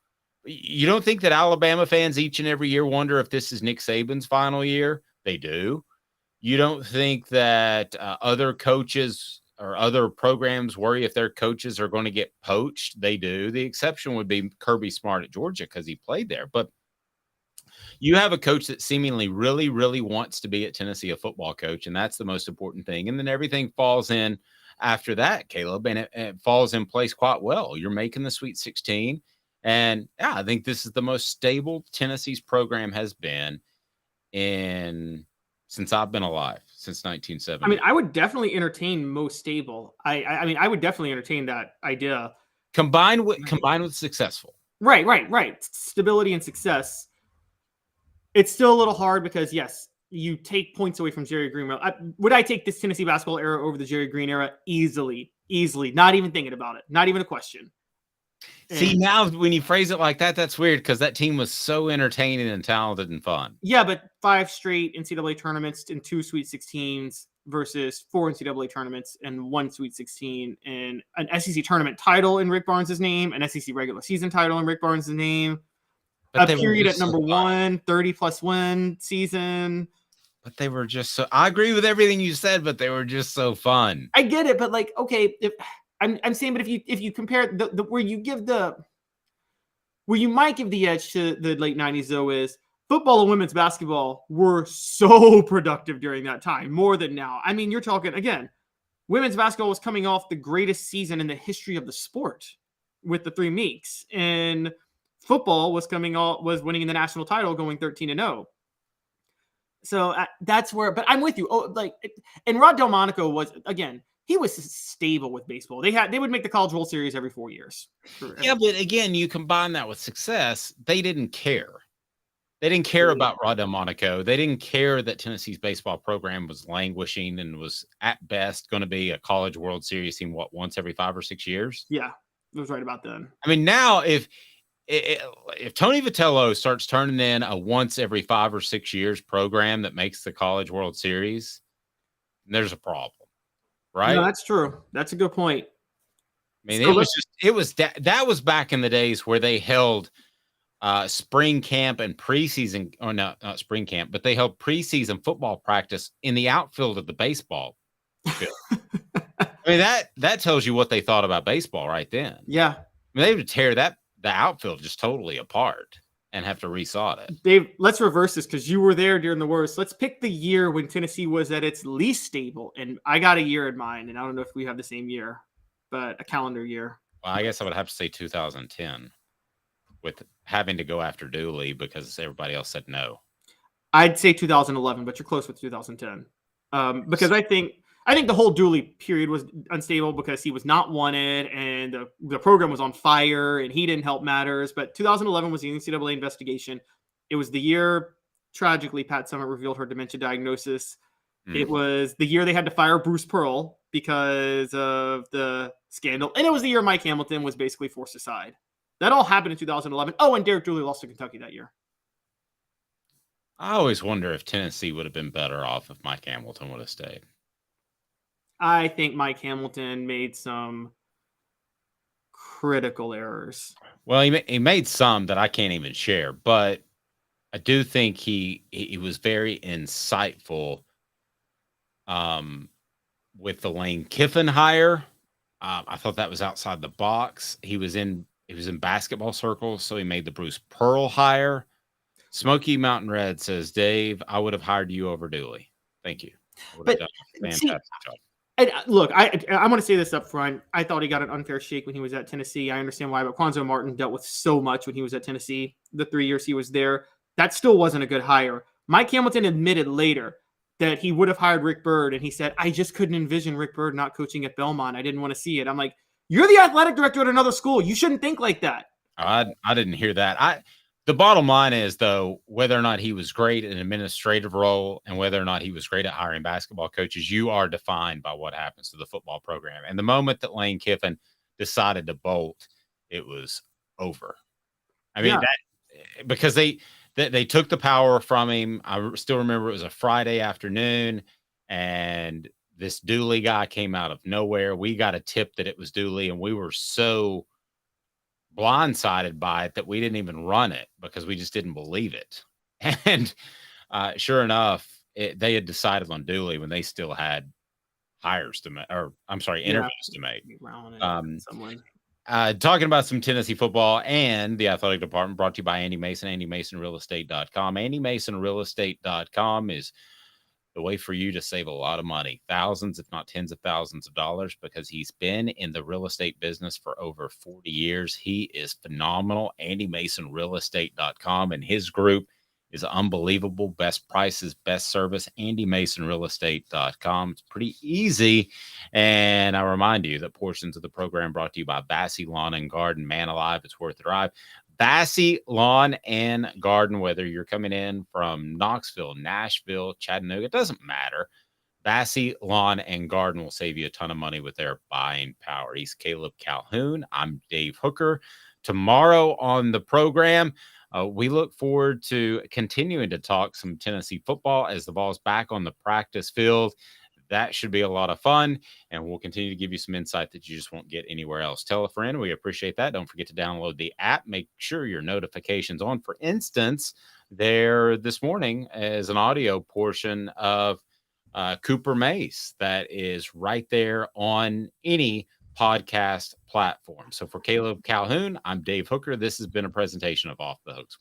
You don't think that Alabama fans each and every year wonder if this is Nick Saban's final year? They do. You don't think that other coaches or other programs worry if their coaches are going to get poached? They do. The exception would be Kirby Smart at Georgia because he played there. But you have a coach that seemingly really, really wants to be at Tennessee, a football coach, and that's the most important thing. And then everything falls in after that, Caleb, and it falls in place quite well. You're making the Sweet 16. And yeah, I think this is the most stable Tennessee's program has been since I've been alive, since 1970. I mean, I would definitely entertain most stable. I mean, I would definitely entertain that idea. Combined with successful. Right. Stability and success. It's still a little hard because, yes, you take points away from Jerry Green. Would I take this Tennessee basketball era over the Jerry Green era? Easily. Not even thinking about it. Not even a question. See, now when you phrase it like that, that's weird because that team was so entertaining and talented and fun. Yeah, but 5 straight NCAA tournaments and 2 Sweet 16s versus 4 NCAA tournaments and 1 Sweet 16 and an SEC tournament title in Rick Barnes' name, an SEC regular season title in Rick Barnes' name, a period at number 1, 30-plus win season. But they were just so – I agree with everything you said, but they were just so fun. I get it, but like, okay, I'm saying, but if you compare where you might give the edge to the late 90s, though, is football and women's basketball were so productive during that time, more than now. I mean, you're talking, again, women's basketball was coming off the greatest season in the history of the sport with the 3 Meeks, and football was winning the national title, going 13-0. So that's where, but I'm with you. And Rod Delmonico was, again, he was stable with baseball. They would make the College World Series every 4 years. Yeah, but again, you combine that with success. They didn't care. They didn't care about Rod Delmonico. They didn't care that Tennessee's baseball program was languishing and was at best going to be a College World Series team, once every 5 or 6 years? Yeah, it was right about then. I mean, now if Tony Vitello starts turning in a once every 5 or 6 years program that makes the College World Series, there's a problem. Right? No, that's true. That's a good point. I mean, that was back in the days where they held spring camp and preseason, or not spring camp, but they held preseason football practice in the outfield of the baseball field. I mean, that tells you what they thought about baseball right then. Yeah. I mean, they would tear the outfield just totally apart and have to resod it. Dave, let's reverse this because you were there during the worst. Let's pick the year when Tennessee was at its least stable. And I got a year in mind, and I don't know if we have the same year, but a calendar year. Well, I guess I would have to say 2010 with having to go after Dooley because everybody else said no. I'd say 2011, but you're close with 2010. Because I think the whole Dooley period was unstable because he was not wanted and the program was on fire and he didn't help matters. But 2011 was the NCAA investigation. It was the year, tragically, Pat Summitt revealed her dementia diagnosis. It was the year they had to fire Bruce Pearl because of the scandal. And it was the year Mike Hamilton was basically forced aside. That all happened in 2011. Oh, and Derek Dooley lost to Kentucky that year. I always wonder if Tennessee would have been better off if Mike Hamilton would have stayed. I think Mike Hamilton made some critical errors. Well, he made some that I can't even share, but I do think he was very insightful with the Lane Kiffin hire. I thought that was outside the box. He was in basketball circles, so he made the Bruce Pearl hire. Smoky Mountain Red says, Dave, I would have hired you over Dooley. Thank you. But done a fantastic job. And look, I want to say this up front. I thought he got an unfair shake when he was at Tennessee. I understand why, but Quanzo Martin dealt with so much when he was at Tennessee. The 3 years he was there, that still wasn't a good hire. Mike Hamilton admitted later, that he would have hired Rick Byrd, and he said, I just couldn't envision Rick Byrd not coaching at Belmont. I didn't want to see it. I'm like, you're the athletic director at another school. You shouldn't think like that. I didn't hear that. The bottom line is, though, whether or not he was great in an administrative role and whether or not he was great at hiring basketball coaches, you are defined by what happens to the football program. And the moment that Lane Kiffin decided to bolt, it was over. I mean, because they took the power from him. I still remember it was a Friday afternoon, and this Dooley guy came out of nowhere. We got a tip that it was Dooley, and we were so blindsided by it that we didn't even run it because we just didn't believe it. And sure enough, they had decided on Dooley when they still had interviews to make. Talking about some Tennessee football and the athletic department, brought to you by Andy Mason, AndyMasonRealEstate.com. AndyMasonRealEstate.com is the way for you to save a lot of money, thousands, if not tens of thousands of dollars, because he's been in the real estate business for over 40 years. He is phenomenal. AndyMasonRealEstate.com, and his group is unbelievable. Best prices, best service. AndyMasonRealEstate.com. It's pretty easy. And I remind you that portions of the program brought to you by Bassey Lawn and Garden. Man alive, it's worth the drive. Bassey Lawn and Garden, whether you're coming in from Knoxville, Nashville, Chattanooga, it doesn't matter. Bassey Lawn and Garden will save you a ton of money with their buying power. He's Caleb Calhoun. I'm Dave Hooker. Tomorrow on the program, we look forward to continuing to talk some Tennessee football as the Vols back on the practice field. That should be a lot of fun, and we'll continue to give you some insight that you just won't get anywhere else. Tell a friend. We appreciate that. Don't forget to download the app. Make sure your notifications on. For instance, there this morning is an audio portion of Cooper Mace that is right there on any podcast platform. So for Caleb Calhoun, I'm Dave Hooker. This has been a presentation of Off the Hook Sports.